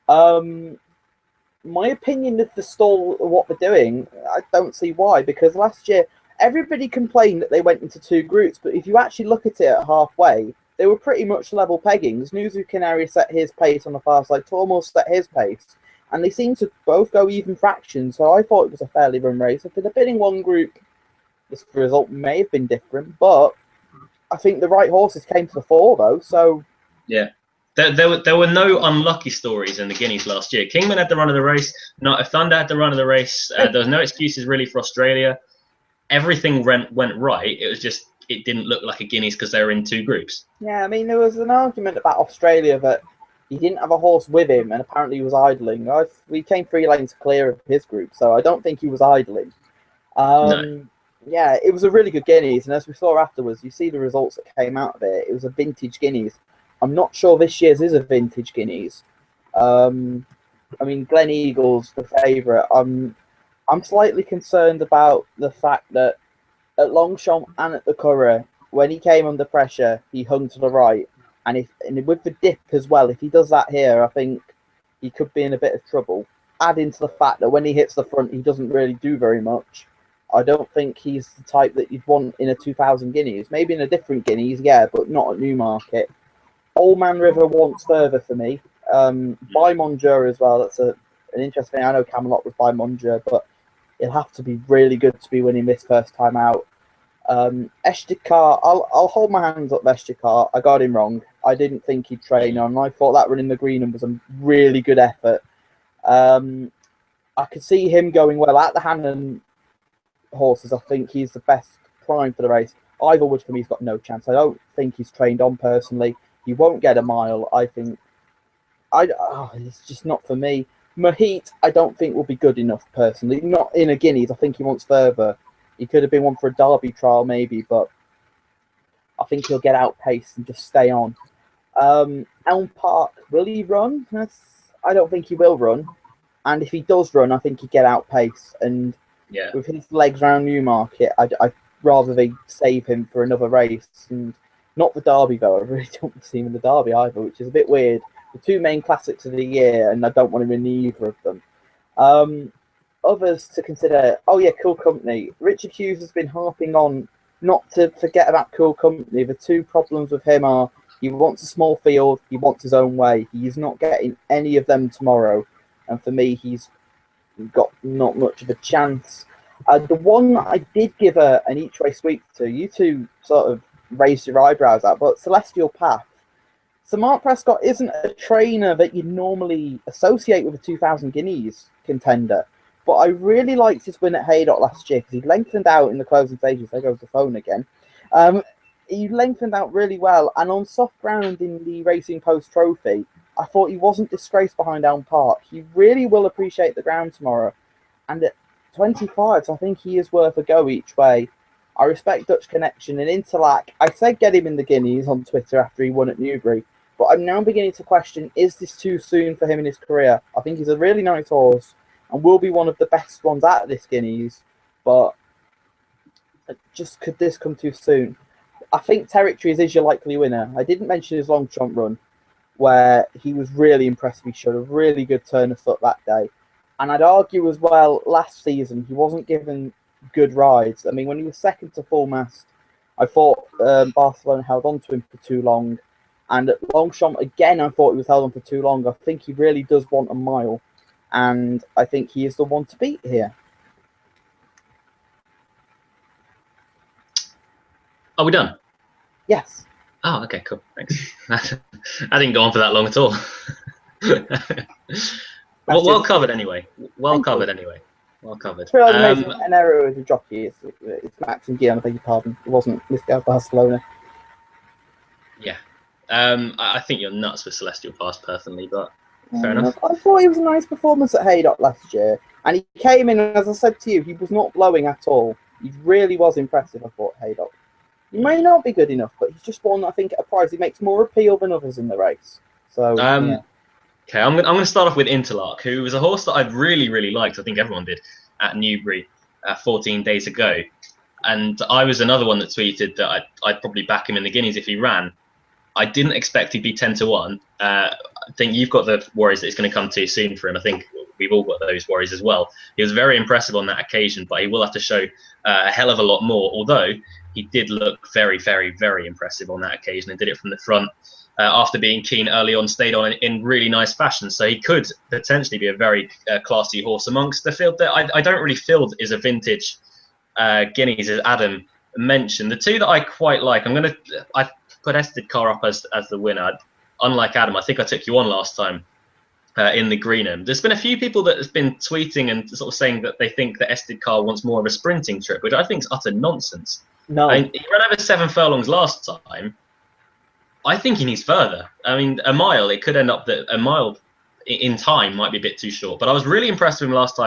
My opinion of the stall, what they're doing, I don't see why. Because last year, everybody complained that they went into 2 groups. But if you actually look at it at halfway, they were pretty much level peggings. Nuzu Canary set his pace on the far side. Tormore set his pace. And they seemed to both go even fractions. So I thought it was a fairly run race. If they'd have been in one group, this result may have been different. But I think the right horses came to the fore, though. So yeah. There were no unlucky stories in the Guineas last year. Kingman had the run of the race. Not if Thunder had the run of the race. There was no excuses really for Australia. Everything went right. It was just it didn't look like a Guineas because they were in 2 groups. Yeah, I mean, there was an argument about Australia that he didn't have a horse with him and apparently he was idling. We came 3 lanes clear of his group, so I don't think he was idling. No. Yeah, it was a really good Guineas, and as we saw afterwards, you see the results that came out of it. It was a vintage Guineas. I'm not sure this year's is a vintage Guineas. I mean, Glen Eagle's the favourite. I'm slightly concerned about the fact that at Longchamp and at the Curragh, when he came under pressure, he hung to the right. And with the dip as well, if he does that here, I think he could be in a bit of trouble. Adding to the fact that when he hits the front, he doesn't really do very much. I don't think he's the type that you'd want in a 2,000 Guineas. Maybe in a different Guineas, yeah, but not at Newmarket. Old Man River wants further for me. By Monjeur as well. That's an interesting thing. I know Camelot was by Monjeur, but it'll have to be really good to be winning this first time out. Eshtikar, I'll hold my hands up Eshtikar. I got him wrong. I didn't think he'd train on. I thought that run in the Greenham was a really good effort. I could see him going well at the Hannon horses. I think he's the best prime for the race. Ivorwood for me has got no chance. I don't think he's trained on personally. He won't get a mile. I think it's just not for me. Mahit, I don't think will be good enough personally. Not in a Guineas. I think he wants further. He could have been one for a Derby trial maybe, but I think he'll get outpaced and just stay on. Elm Park, will he run? I don't think he will run. And if he does run, I think he'd get outpaced. And with his legs around Newmarket, I'd rather they save him for another race. And not the Derby, though. I really don't see him in the Derby either, which is a bit weird. The 2 main classics of the year, and I don't want him in either of them. Others to consider, Cool Company. Richard Hughes has been harping on not to forget about Cool Company. The 2 problems with him are he wants a small field, he wants his own way. He's not getting any of them tomorrow. And for me, he's got not much of a chance. The one I did give an each way sweep to, you 2 sort of raised your eyebrows at, but Celestial Path. So Mark Prescott isn't a trainer that you'd normally associate with a 2,000 Guineas contender. But I really liked his win at Haydock last year because he lengthened out in the closing stages. There goes the phone again. He lengthened out really well. And on soft ground in the Racing Post Trophy, I thought he wasn't disgraced behind Elm Park. He really will appreciate the ground tomorrow. And at 25, I think he is worth a go each way. I respect Dutch Connection and Interlac. I said get him in the Guineas on Twitter after he won at Newbury. But I'm now beginning to question, is this too soon for him in his career? I think he's a really nice horse and will be one of the best ones at this Guineas. But just could this come too soon? I think Territories is your likely winner. I didn't mention his Longchamp run, where he was really impressive. He showed a really good turn of foot that day. And I'd argue as well, last season, he wasn't given good rides. I mean, when he was second to full mast, I thought Barcelona held on to him for too long. And at Longchamp, again, I thought he was held on for too long. I think he really does want a mile. And I think he is the one to beat here. Are we done? Yes. Oh, okay, cool. Thanks. I didn't go on for that long at all. Well covered anyway. Well covered. An error with the jockey. It's Max and Guion, I beg your pardon. It wasn't Mr. Barcelona. Yeah. I think you're nuts with Celestial Pass personally, but fair enough. I thought it was a nice performance at Haydock last year. And he came in, as I said to you, he was not blowing at all. He really was impressive, I thought, Haydock. He may not be good enough, but he's just one, I think, at a price. He makes more appeal than others in the race. So, yeah. Okay, I'm going to start off with Interlark, who was a horse that I really liked. I think everyone did at Newbury 14 days ago. And I was another one that tweeted that I'd probably back him in the Guineas if he ran. I didn't expect he'd be 10-1. I think you've got the worries that it's going to come too soon for him. I think we've all got those worries as well. He was very impressive on that occasion, but he will have to show a hell of a lot more, although he did look very impressive on that occasion and did it from the front. After being keen early on, stayed on in really nice fashion. So he could potentially be a very classy horse amongst the field that I don't really feel is a vintage Guineas, as Adam mentioned. The two that I quite like, I put Estidcar up as the winner. Unlike Adam, I think I took you on last time in the Greenham. There's been a few people that have been tweeting and sort of saying that they think that Estidcar wants more of a sprinting trip, which I think is utter nonsense. No. I mean, he ran over 7 furlongs last time. I think he needs further. I mean, a mile, it could end up that a mile in time might be a bit too short. But I was really impressed with him last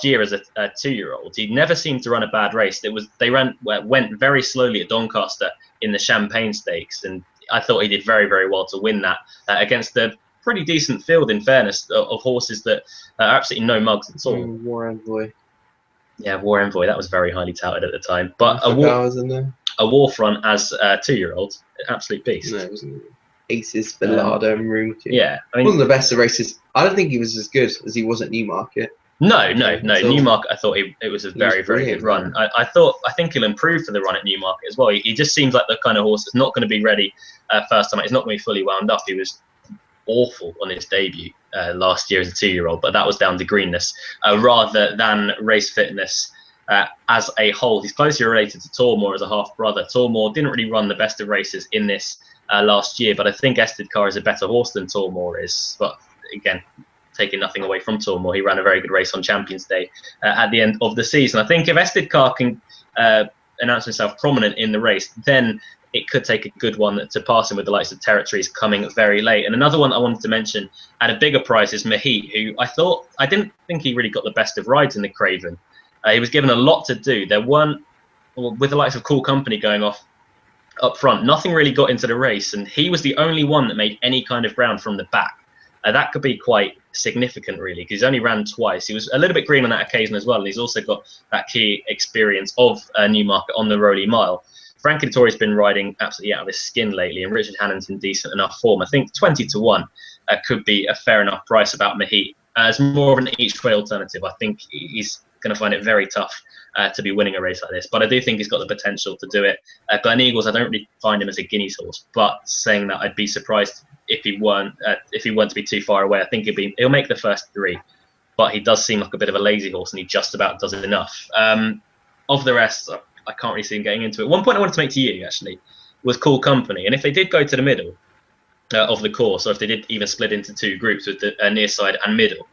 year as a 2-year-old. He never seemed to run a bad race. They went very slowly at Doncaster in the Champagne Stakes, and I thought he did very well to win that against a pretty decent field, in fairness, of horses that are absolutely no mugs at all. War Envoy. Yeah, War Envoy. That was very highly touted at the time. But a Warfront as a 2-year-old, absolute beast. No, it wasn't. Aces, Bellardo, and Roomkin. Yeah, I mean, one of the best of races. I don't think he was as good as he was at Newmarket. No. Newmarket, I thought it was a very good run. I think he'll improve for the run at Newmarket as well. He just seems like the kind of horse that's not going to be ready first time. He's not going to be fully wound up. He was awful on his debut last year as a 2-year-old, but that was down to greenness rather than race fitness as a whole. He's closely related to Tormore as a half-brother. Tormore didn't really run the best of races in this last year, but I think Estidcar is a better horse than Tormore is. But again, taking nothing away from Tormore, he ran a very good race on Champions Day at the end of the season. I think if Estidcar can announce himself prominent in the race, then it could take a good one to pass him with the likes of Territories coming very late. And another one I wanted to mention at a bigger price is Mahit, who I didn't think he really got the best of rides in the Craven. He was given a lot to do. There weren't, with the likes of Cool Company going off up front, nothing really got into the race, and he was the only one that made any kind of ground from the back. That could be quite significant, really, because he's only ran twice. He was a little bit green on that occasion as well, and he's also got that key experience of Newmarket on the Rowley Mile. Frankie Dettori's been riding absolutely out of his skin lately, and Richard Hannon's in decent enough form. I think 20-1 could be a fair enough price about Mahit. As more of an each-way alternative, I think he's going to find it very tough to be winning a race like this. But I do think he's got the potential to do it. Glen Eagles, I don't really find him as a Guineas horse, but saying that, I'd be surprised if he weren't to be too far away. I think he'll make the first 3, but he does seem like a bit of a lazy horse, and he just about does enough. Of the rest, I can't really see him getting into it. One point I wanted to make to you, actually, was Cool Company. And if they did go to the middle of the course, or if they did even split into 2 groups with the near side and middle,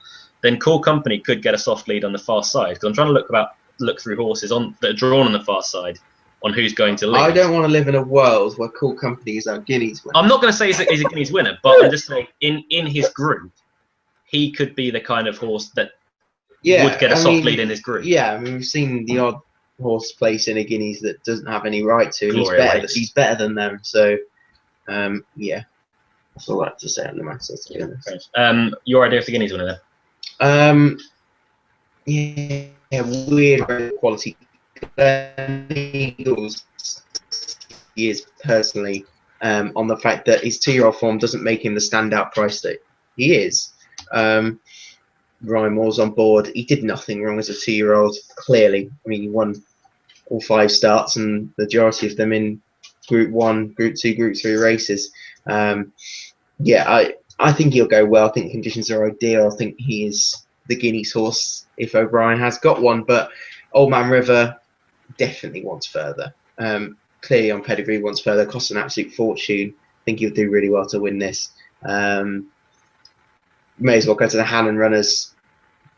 then Cool Company could get a soft lead on the far side. Because I'm trying to look through horses that are drawn on the far side on who's going to lead. I don't want to live in a world where Cool Company is our Guineas winner. I'm not going to say he's a Guineas winner, but I'm just saying in his group, he could be the kind of horse that would get a soft lead in his group. Yeah, I mean, we've seen the odd horse place in a Guineas that doesn't have any right to. He's better than them. So, yeah, that's all I have to say on the matter. To be honest. Your idea of the Guineas winner then? Yeah, weird quality. Eagles, he is personally on the fact that his 2-year-old form doesn't make him the standout price that he is. Ryan Moore's on board. He did nothing wrong as a 2-year-old, clearly. I mean, he won all 5 starts, and the majority of them in Group 1, Group 2, Group 3 races. Yeah, I think he'll go well. I think conditions are ideal. I think he is the Guineas horse if O'Brien has got one. But Old Man River definitely wants further. Clearly on pedigree wants further. Costs an absolute fortune. I think he'll do really well to win this. May as well go to the Hannon runners.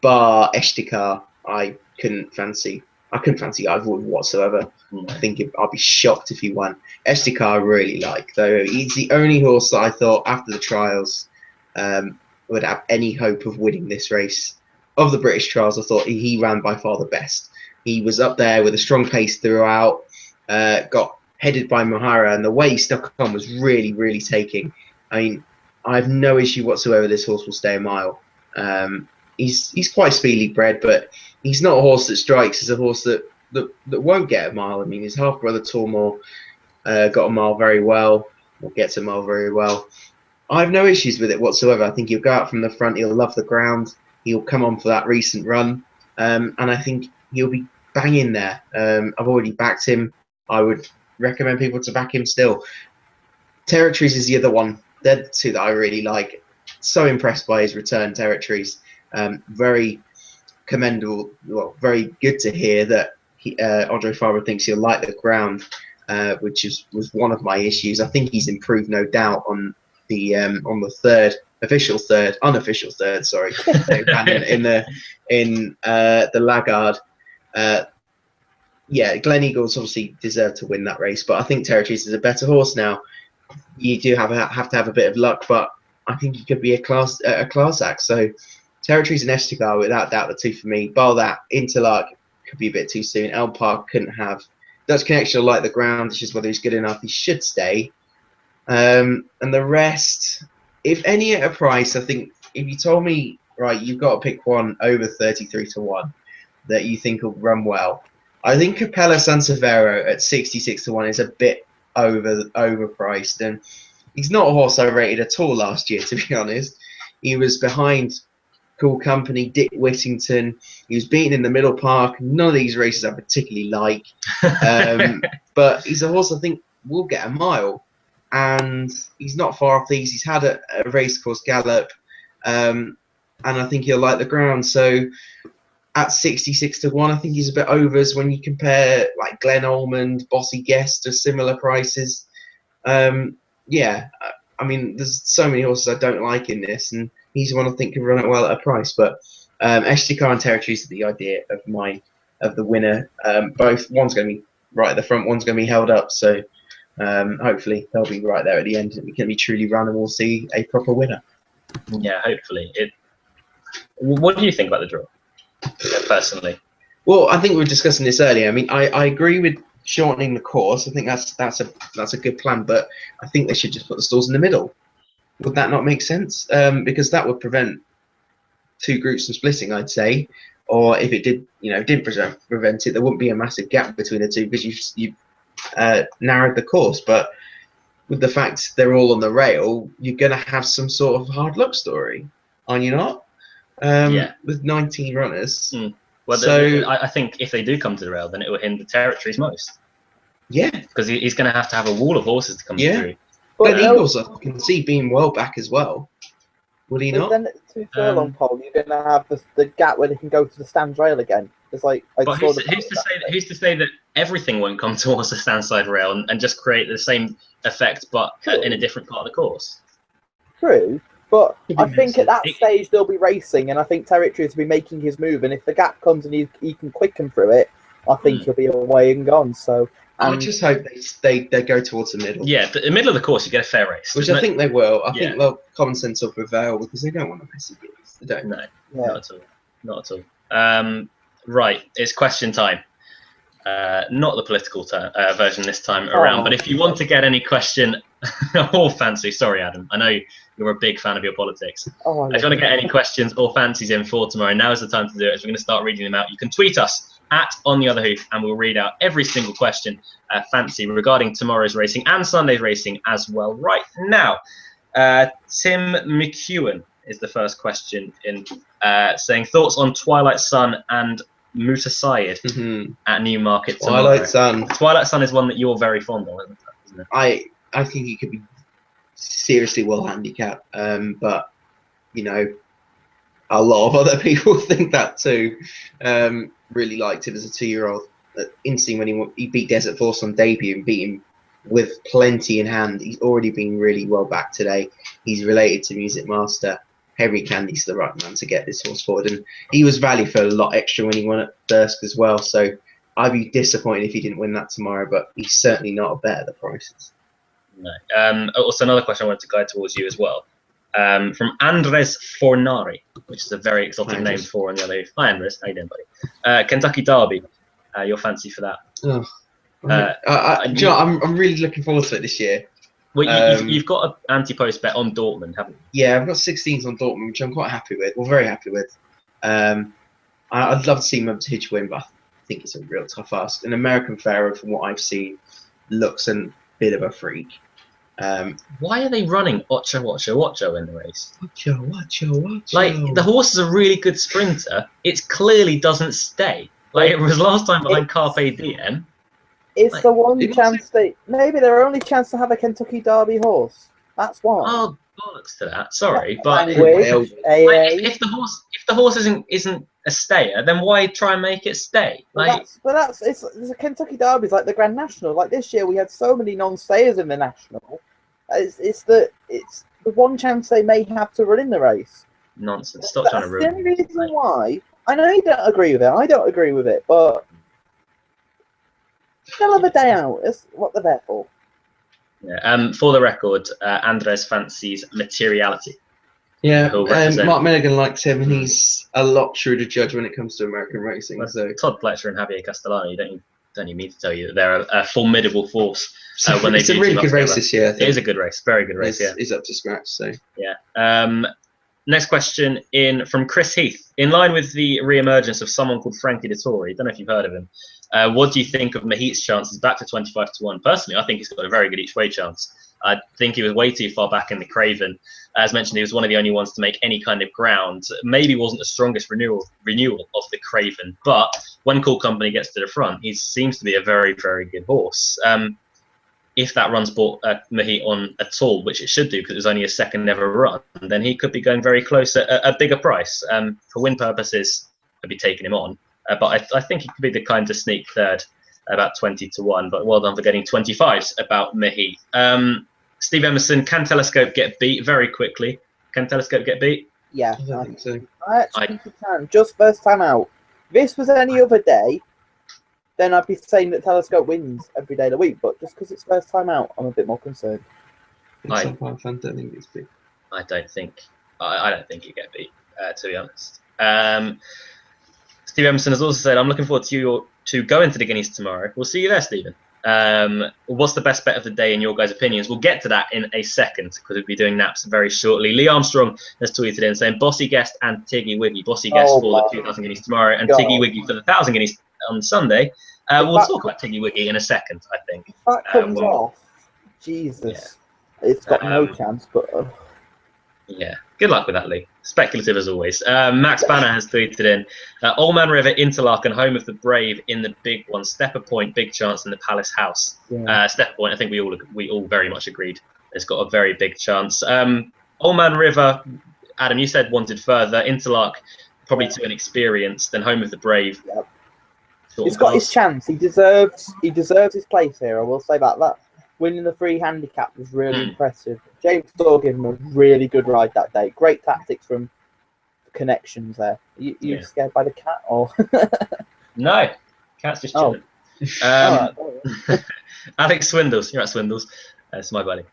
Bar Eshtikar, I couldn't fancy either whatsoever. I think I'd be shocked if he won. Eshtikar I really like, though. He's the only horse that I thought after the trials would have any hope of winning this race. Of the British trials, I thought he ran by far the best. He was up there with a strong pace throughout, got headed by Mahara, and the way he stuck on was really, really taking. I mean, I have no issue whatsoever this horse will stay a mile. He's quite speedily bred, but he's not a horse that strikes. He's a horse that won't get a mile. I mean, his half brother Tormore got a mile very well, or gets a mile very well. I have no issues with it whatsoever. I think he'll go out from the front. He'll love the ground. He'll come on for that recent run, and I think he'll be banging there. I've already backed him. I would recommend people to back him still. Territories is the other one. They're the two that I really like. So impressed by his return, Territories. Very commendable. Well, very good to hear that Andre Farber thinks he'll like the ground, which was one of my issues. I think he's improved, no doubt, on the unofficial third. Sorry, in the Lagarde. Yeah, Glen Eagles obviously deserved to win that race, but I think Territories is a better horse now. You do have to have a bit of luck, but I think he could be a class act. So Territories and Eshtikar, without doubt, the two for me. Bar that, Interlark could be a bit too soon. Elm Park couldn't have. Dutch Connection will like the ground. It's just whether he's good enough. He should stay. And the rest, if any at a price, I think if you told me, right, you've got to pick one over 33-1 that you think will run well, I think Capella Sansevero at 66-1 is a bit overpriced, and he's not a horse I rated at all last year, to be honest. He was behind Cool Company, Dick Whittington. He was beaten in the Middle Park. None of these races I particularly like, but he's a horse I think will get a mile, and he's not far off these. He's had a racecourse gallop, and I think he'll like the ground. So at 66-1, I think he's a bit overs when you compare like Glen Almond, Bossy Guest to similar prices. Yeah, I mean, there's so many horses I don't like in this, and he's one I think can run it well at a price. But Eshtikar and Territories are the idea of the winner. Both, one's going to be right at the front, one's going to be held up. So hopefully they'll be right there at the end. It can be truly run, and we'll see a proper winner. Yeah, hopefully. What do you think about the draw, personally? Well, I think we were discussing this earlier. I mean, I agree with shortening the course. I think that's a good plan, but I think they should just put the stalls in the middle. Would that not make sense? Because that would prevent two groups from splitting, I'd say. Or if it didn't prevent it, there wouldn't be a massive gap between the two because you've narrowed the course. But with the fact they're all on the rail, you're going to have some sort of hard luck story, are you not? Yeah. With 19 runners. Well, so I think if they do come to the rail, then it will hinder Territories most. Yeah. Because he's going to have a wall of horses to come through. But Eagles, I can see being well back as well. Will he not? Then to furlong pole, you're going to have the gap where they can go to the stands rail again. It's like who's to say that everything won't come towards the stand side rail and just create the same effect, but in a different part of the course? True, but I think at that stage they'll be racing, and I think Territories will be making his move. And if the gap comes and he can quicken through it, I think he'll be away and gone. So. I just hope they go towards the middle. Yeah, the middle of the course, you get a fair race. Which I think they will. I think common sense will prevail because they don't want to mess it. They don't. No, not at all. Right, it's question time. Not the political version this time around, but if you want to get any question or fancy, sorry Adam, I know you're a big fan of your politics. If you want to get any questions or fancies in for tomorrow, now is the time to do it, as we're going to start reading them out. You can tweet us at On The Other Hoof, and we'll read out every single question fancy regarding tomorrow's racing and Sunday's racing as well. Right now, Tim McEwen is the first question in saying thoughts on Twilight Sun and Mutasayid at Newmarket tomorrow. Twilight Sun is one that you're very fond of, isn't it? I think he could be seriously well handicapped. But you know, a lot of other people think that too. Really liked him as a 2-year-old. Instantly when he beat Desert Force on debut and beat him with plenty in hand. He's already been really well back today. He's related to Music Master. Henry Candy's the right man to get this horse forward, and he was valued for a lot extra when he won at Thirsk as well. So I'd be disappointed if he didn't win that tomorrow, but he's certainly not a bet at the prices. No. Also, another question I wanted to guide towards you as well. From Andres Fornari, which is a very exotic name for on the other. Hi, Andres. How you doing, buddy? Kentucky Derby. Your fancy for that? Oh. I'm really looking forward to it this year. Well, you've got an anti-post bet on Dortmund, haven't you? Yeah, I've got 16s on Dortmund, which I'm quite happy with. Well, very happy with. I'd love to see Mubtij win, but I think it's a real tough ask. An American Pharaoh, from what I've seen, looks a bit of a freak. Why are they running Ocho in the race? Ocho. Like, the horse is a really good sprinter. It clearly doesn't stay. Like, it was last time behind Carpe Diem. It's the one chance maybe their only chance to have a Kentucky Derby horse. That's why. Oh, bollocks to that. Sorry, but if the horse isn't a stayer, then why try and make it stay? Like, it's a Kentucky Derby. It's like the Grand National. Like this year, we had so many non-stayers in the National. It's the one chance they may have to run in the race. Nonsense. Stop trying to ruin it. The only reason why. I know you don't agree with it. I don't agree with it, but still have a day out. It's what they're there for. Yeah. For the record, Andres fancies Materiality. Yeah, Mark Milligan likes him, and he's a lot shrewder judge when it comes to American racing. So Todd Fletcher and Javier Castellano, you don't need me to tell you that they're a formidable force. When it's a really good race this year. It is a good race, very good race. He's up to scratch. So yeah. Next question in from Chris Heath. In line with the re-emergence of someone called Frankie Dettori, don't know if you've heard of him. What do you think of Mahit's chances back to 25-1? Personally, I think he's got a very good each way chance. I think he was way too far back in the Craven. As mentioned, he was one of the only ones to make any kind of ground. Maybe wasn't the strongest renewal of the Craven, but when Cool Company gets to the front, he seems to be a very, very good horse. If that run's brought Mahit on at all, which it should do because it was only his second ever run, then he could be going very close at a bigger price. For win purposes, I'd be taking him on. But I think he could be the kind to sneak third, about 20-1. But well done for getting 25s about Mahit. Steve Emerson, can Telescope get beat very quickly? Can Telescope get beat? Yeah, I think so. I actually think he can. Just first time out. If this was any other day, then I'd be saying that Telescope wins every day of the week. But just because it's first time out, I'm a bit more concerned. I don't think it's big. I don't think he'd get beat, to be honest. Steve Emerson has also said, I'm looking forward to going to the Guineas tomorrow. We'll see you there, Stephen. What's the best bet of the day in your guys' opinions? We'll get to that in a second because we'll be doing naps very shortly. Lee Armstrong has tweeted in saying Bossy Guest and Tiggy Wiggy. Bossy Guest for the 2,000 Guineas tomorrow and Tiggy Wiggy for the 1,000 Guineas on Sunday. We'll talk about Tiggy Wiggy in a second, I think. If that comes off, Jesus. Yeah. It's got no chance, but... Yeah, good luck with that, Lee. Speculative as always. Max Banner has tweeted in, Old Man River, Interlaken, home of the brave in the big one. Stepper Point, big chance in the Palace House. Yeah. Stepper Point, I think we all very much agreed. It's got a very big chance. Old Man River, Adam, you said wanted further. Interlaken, probably too inexperienced. Then home of the brave. Yep. He's got his chance. He deserves his place here. I will say that. Winning the free handicap was really impressive. James Thor gave him a really good ride that day. Great tactics from connections there. You scared by the cat or? No, cat's just chilling. Alex Swindles, you're at Swindles. That's my buddy.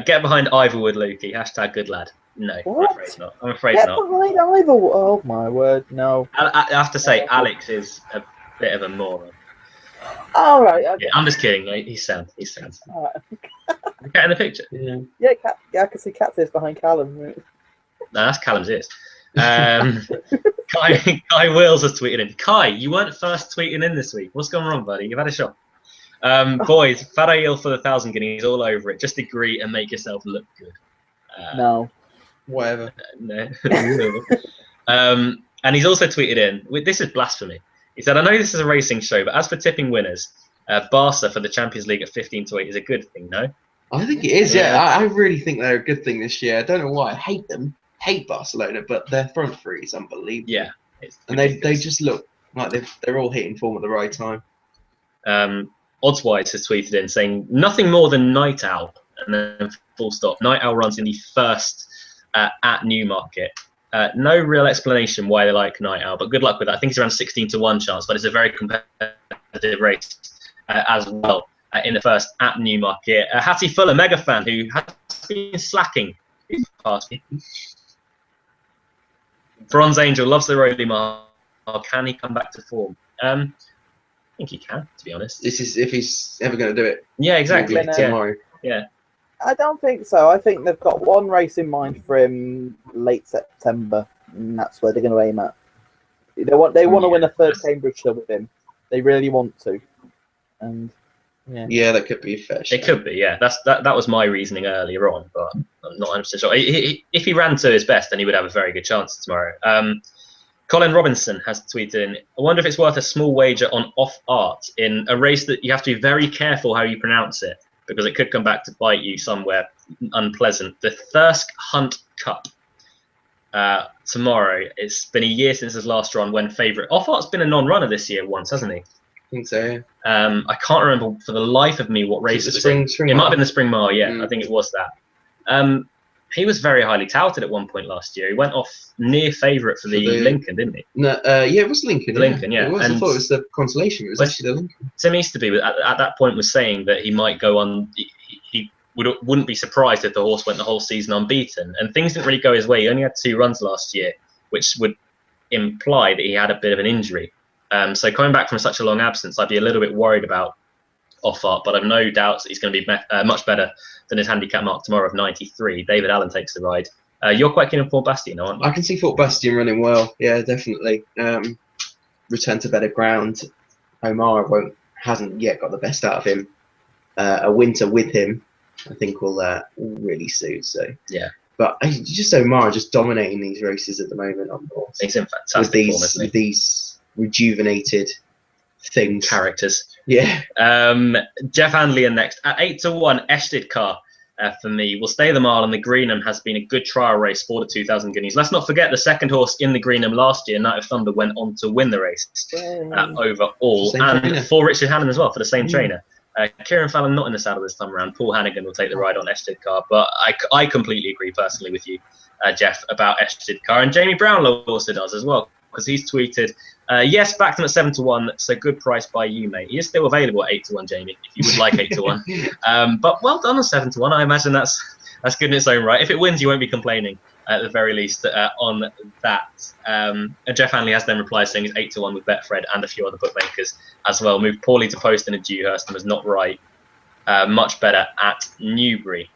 Get behind Ivorwood, Lukey. #, good lad. No, what? I'm afraid not. Get not. behind Ivorwood. Oh my word, no. I have to say, Alex is a bit of a moron. All right. Okay. Yeah, I'm just kidding. He's sound. All right. Cat in the picture. Yeah, I can see Cat's ears behind Callum. No, that's Callum's ears. Kai Wills has tweeted in. Kai, you weren't first tweeting in this week. What's going on, buddy? You've had a shot. Boys, Farail for the 1,000 Guineas, all over it. Just agree and make yourself look good. No. Whatever. No. And he's also tweeted in. This is blasphemy. He said, I know this is a racing show, but as for tipping winners, Barca for the Champions League at 15-8 is a good thing, no? I think it is. Yeah, Yeah. I really think they're a good thing this year. I don't know why. I hate them. Hate Barcelona, but their front three is unbelievable. Yeah. It's And they ridiculous. just look like they're all hitting form at the right time. Oddswise has tweeted in saying nothing more than Night Owl, and then full stop. Night Owl runs in the first at Newmarket. No real explanation why they like Night Owl, but good luck with that. I think it's around 16-1 chance, but it's a very competitive race as well in the first at Newmarket. Hattie Fuller, mega fan, who has been slacking these past week. Bronze Angel loves the Rolly Mile. Can he come back to form? I think he can, to be honest. This is if he's ever going to do it. Yeah, exactly. Tomorrow. Yeah. I don't think so. I think they've got one race in mind for him late September, and that's where they're going to aim at. They want to win a third Cambridgeshire with him. They really want to, and yeah, that could be a fair shot. It could be, yeah. That was my reasoning earlier on, but I'm not 100% sure. If he ran to his best, then he would have a very good chance tomorrow. Colin Robinson has tweeted in, I wonder if it's worth a small wager on Off Art in a race that you have to be very careful how you pronounce it, because it could come back to bite you somewhere unpleasant. The Thirsk Hunt Cup tomorrow. It's been a year since his last run when favourite. Off Art's been a non-runner this year once, hasn't he? I think so, yeah. I can't remember for the life of me what race it was. Spring It might Mile. have been the Spring Mile, yeah. I think it was that. He was very highly touted at one point last year. He went off near favourite for the Lincoln, didn't he? No, yeah, it was Lincoln. Lincoln, yeah. It was. I thought it was the consolation. It was actually the Lincoln. Tim Easterby at that point was saying that he might go on. He wouldn't be surprised if the horse went the whole season unbeaten. And things didn't really go his way. He only had 2 runs last year, which would imply that he had a bit of an injury. So coming back from such a long absence, I'd be a little bit worried about Off Art, but I've no doubts that he's going to be much better than his handicap mark tomorrow of 93. David Allen takes the ride. You're quite keen on Fort Bastion, aren't you? I can see Fort Bastion running well. Yeah, definitely. Return to better ground. Omar hasn't yet got the best out of him. A winter with him, I think, will really suit. So yeah. But just Omar just dominating these races at the moment on North. He's in fantastic form, isn't he? With these rejuvenated things. Characters. Yeah. Jeff Handley in next. At 8-1, Ested Car for me. Will stay the mile, and the Greenham has been a good trial race for the 2,000 guineas. Let's not forget the second horse in the Greenham last year, Night of Thunder, went on to win the race overall. And for Richard Hannon as well, for the same trainer. Kieran Fallon not in the saddle this time around. Paul Hannigan will take the ride on Ested Car. But I completely agree personally with you, Jeff, about Ested Car. And Jamie Brownlow also does as well, because he's tweeted, yes, backed him at 7-1, so good price by you, mate. He is still available at 8-1, Jamie, if you would like 8-1. But well done on 7-1. I imagine that's good in its own right. If it wins, you won't be complaining at the very least on that. And Jeff Hanley has then replied saying he's 8-1 with Betfred and a few other bookmakers as well. Moved poorly to post in a Dewhurst and was not right. Much better at Newbury.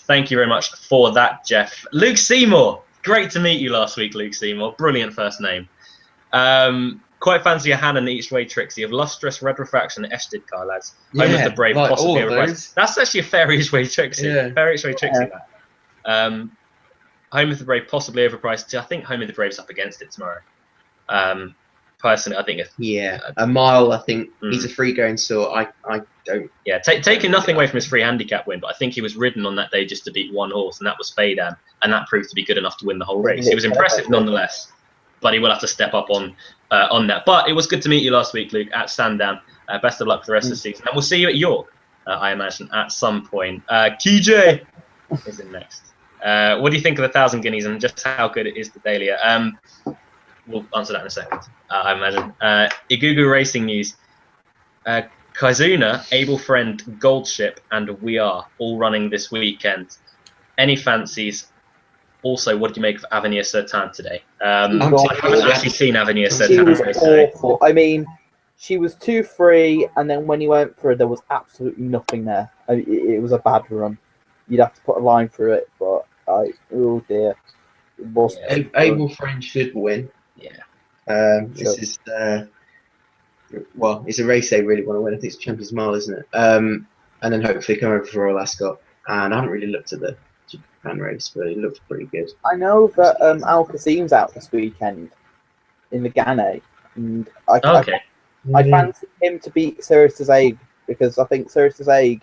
Thank you very much for that, Jeff. Luke Seymour. Great to meet you last week, Luke Seymour. Brilliant first name. Quite fancy a Hannon Each Way Trixie of Lustrous Red Refraction Ested Car, lads. Home of the Brave, like possibly all a of price. That's actually a fair Each Way Trixie. Yeah. Fair Each Way Trixie, that. Home of the Brave, possibly overpriced. I think Home of the Brave's up against it tomorrow. Personally, I think a mile. I think he's a free going sort. I don't. Yeah, taking nothing away from his free handicap win, but I think he was ridden on that day just to beat one horse, and that was Fadan, and that proved to be good enough to win the whole race. He was impressive nonetheless, but he will have to step up on that. But it was good to meet you last week, Luke, at Sandown. Best of luck for the rest of the season, and we'll see you at York, I imagine, at some point. KJ is in next. What do you think of the 1,000 guineas and just how good it is to Dahlia? We'll answer that in a second, I imagine. Igugu Racing News. Kaizuna, Able Friend, Goldship, and We Are all running this weekend. Any fancies? Also, what did you make of Avenir Certain today? I haven't actually seen Avenir Certain. She was awful. I mean, she was 2-3, and then when he went through, there was absolutely nothing there. It was a bad run. You'd have to put a line through it, but oh dear. It was Able Friend should win. Yeah. This is it's a race they really want to win. I think it's Champions Mile, isn't it? And then hopefully come over for Royal Ascot. And I haven't really looked at the Japan race, but it looks pretty good. I know that Al Qasim's out this weekend in the Ghana, and I fancy him to beat Sirius Egg because I think Sirius Egg,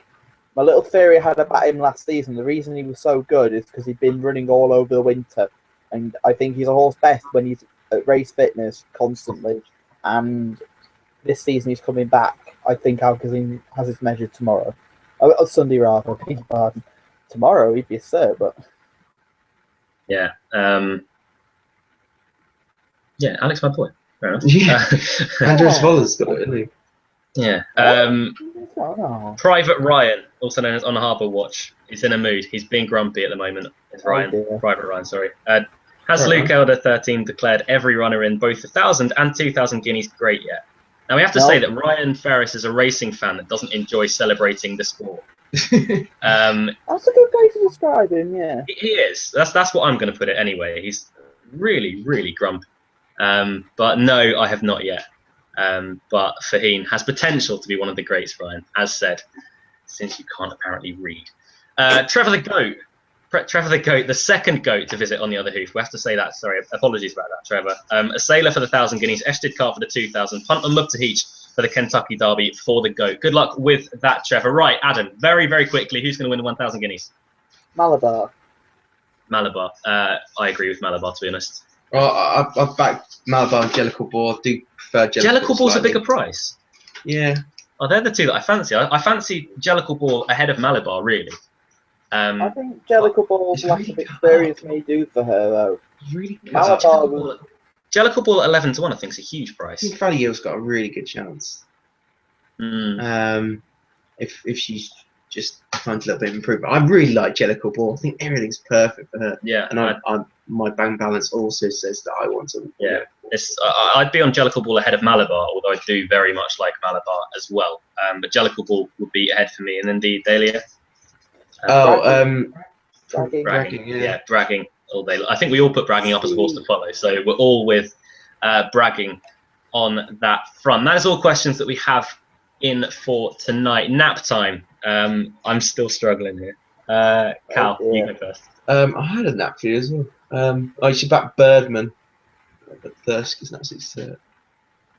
my little theory I had about him last season, the reason he was so good is because he'd been running all over the winter. And I think he's a horse best when he's at race fitness constantly. And this season he's coming back. I think Alcazin has his measure tomorrow. Oh, Sunday rather, beg your pardon. Tomorrow he'd be a sir, but... Yeah. Yeah, Alex, my boy. Fair enough. Yeah. Andreas Voller's got it, isn't he? Yeah. Oh. Private Ryan, also known as On Harbour Watch, is in a mood. He's being grumpy at the moment. It's Ryan. Dear. Private Ryan, sorry. Has Luke Elder 13 declared every runner in both 1,000 and 2,000 guineas great yet? Now, we have to say that Ryan Ferris is a racing fan that doesn't enjoy celebrating the sport. That's a good way to describe him, yeah. He is. That's what I'm going to put it anyway. He's really, really grumpy. But no, I have not yet. But Faheen has potential to be one of the greats, Ryan, as said, since you can't apparently read. Trevor the Goat. Trevor the Goat, the second goat to visit on the other hoof. We have to say that. Sorry, apologies about that, Trevor. A sailor for the 1,000 guineas, Ested Car for the 2,000, Punt on Mubtaheech for the Kentucky Derby for the Goat. Good luck with that, Trevor. Right, Adam, very, very quickly, who's going to win the 1,000 guineas? Malabar. Malabar. I agree with Malabar, to be honest. Well, I've backed Malabar and Jellicle Ball. I do prefer Jellicle Ball's a bigger price. Yeah. Oh, they're the two that I fancy. I fancy Jellicle Ball ahead of Malabar, really. I think Jellicle Ball's lack of experience may do for her, though. Really good. Malabar was... Jellicle Ball at 11 to 1, I think, is a huge price. I think Fanny Hill's got a really good chance. If she just finds a little bit of improvement. I really like Jellicle Ball. I think everything's perfect for her. Yeah. And my bank balance also says that I want to. Yeah. I'd be on Jellicle Ball ahead of Malabar, although I do very much like Malabar as well. But Jellicle Ball would be ahead for me. And then the Dahlia. Bragging. Yeah, Bragging all day. I think we all put Bragging up as a horse to follow. So we're all with Bragging on that front. That is all questions that we have in for tonight. Nap time. I'm still struggling here. Cal, you go first. I had a nap for you as well. I should back Birdman. But Thirsk is absolutely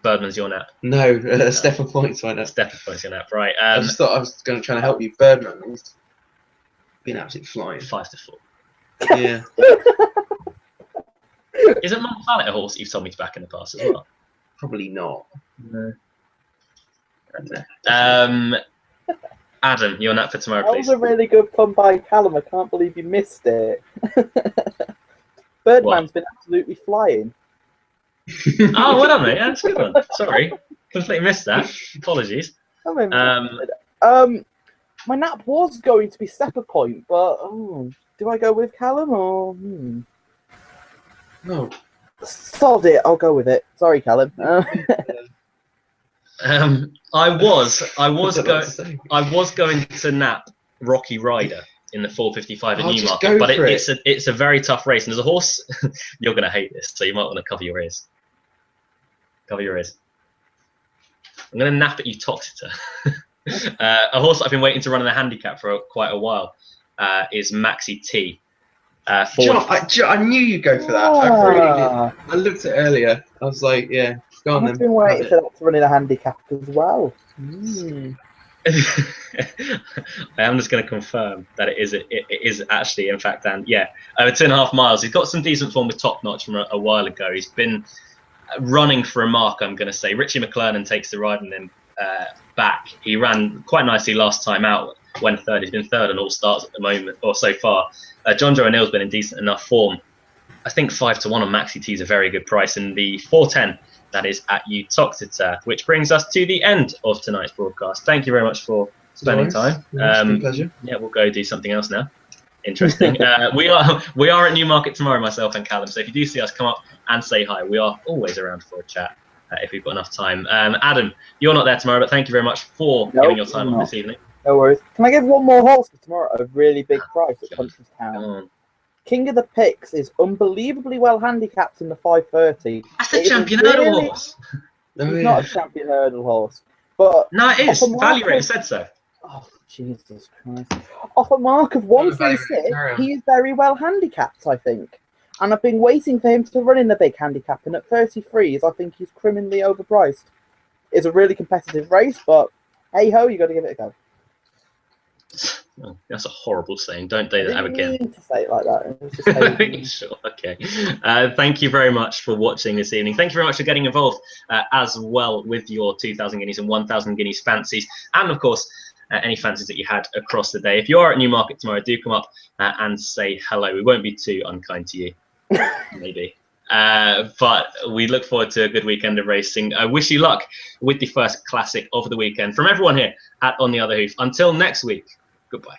Birdman's your nap. No, Stefan Point's my nap. Stefan Point's your nap, right. I just thought I was going to try and help you. Birdman has been absolutely flying. 5 to 4. Yeah. Isn't Mont Planet a horse you've told me to back in the past as well? Probably not. No. Adam, your nap for tomorrow, That please. was a really good pun by Callum. I can't believe you missed it. Birdman's been absolutely flying. Oh, well done, mate. Yeah, that's a good one. Sorry, completely missed that. Apologies. My nap was going to be Stepper Point, but do I go with Callum or? No. Sod it. I'll go with it. Sorry, Callum. I was going to nap Rocky Rider in the 455 at Newmarket, but it's a very tough race, and as a horse, you're going to hate this, so you might want to cover your ears. Cover your ears. I'm going to nap at Utoxeter. A horse I've been waiting to run in a handicap for quite a while is Maxi T. I knew you'd go for that. I really did. I looked at it earlier. I was like, yeah, go on then. I've been waiting for that to run in a handicap as well. I am just going to confirm that it is actually, in fact, and yeah, over 2.5 miles. He's got some decent form with Top Notch from a while ago. He's been running for a mark, I'm going to say. Richie McClernand takes the ride on him back. He ran quite nicely last time out, went third. He's been third on all starts at the moment, or so far. John Joe O'Neill's been in decent enough form. I think 5 to 1 on Maxi T is a very good price, and the 410 that is at Utoxeter, which brings us to the end of tonight's broadcast. Thank you very much for spending time. Pleasure. Yeah, we'll go do something else now. Interesting. We are at Newmarket tomorrow, myself and Callum. So if you do see us, come up and say hi. We are always around for a chat if we've got enough time. Adam, you're not there tomorrow, but thank you very much for giving your time on this evening. No worries. Can I give one more horse for tomorrow? A really big price at Country's Town. King of the Picks is unbelievably well handicapped in the 530. That's a champion hurdle horse. He's not a champion hurdle horse. But no, it is. Value Rate said so. Oh, Jesus Christ. Off a mark of 136, he is very well handicapped, I think. And I've been waiting for him to run in the big handicap, and at 33s, I think he's criminally overpriced. It's a really competitive race, but hey ho, you got to give it a go. Oh, that's a horrible saying. Don't do that I again. didn't mean to say it like that. It was just saying, Sure, okay. Thank you very much for watching this evening. Thank you very much for getting involved as well with your 2,000 guineas and 1,000 guineas fancies, and of course any fancies that you had across the day. If you are at Newmarket tomorrow, do come up and say hello. We won't be too unkind to you, maybe. But we look forward to a good weekend of racing. I wish you luck with the first classic of the weekend. From everyone here at On the Other Hoof, until next week, goodbye.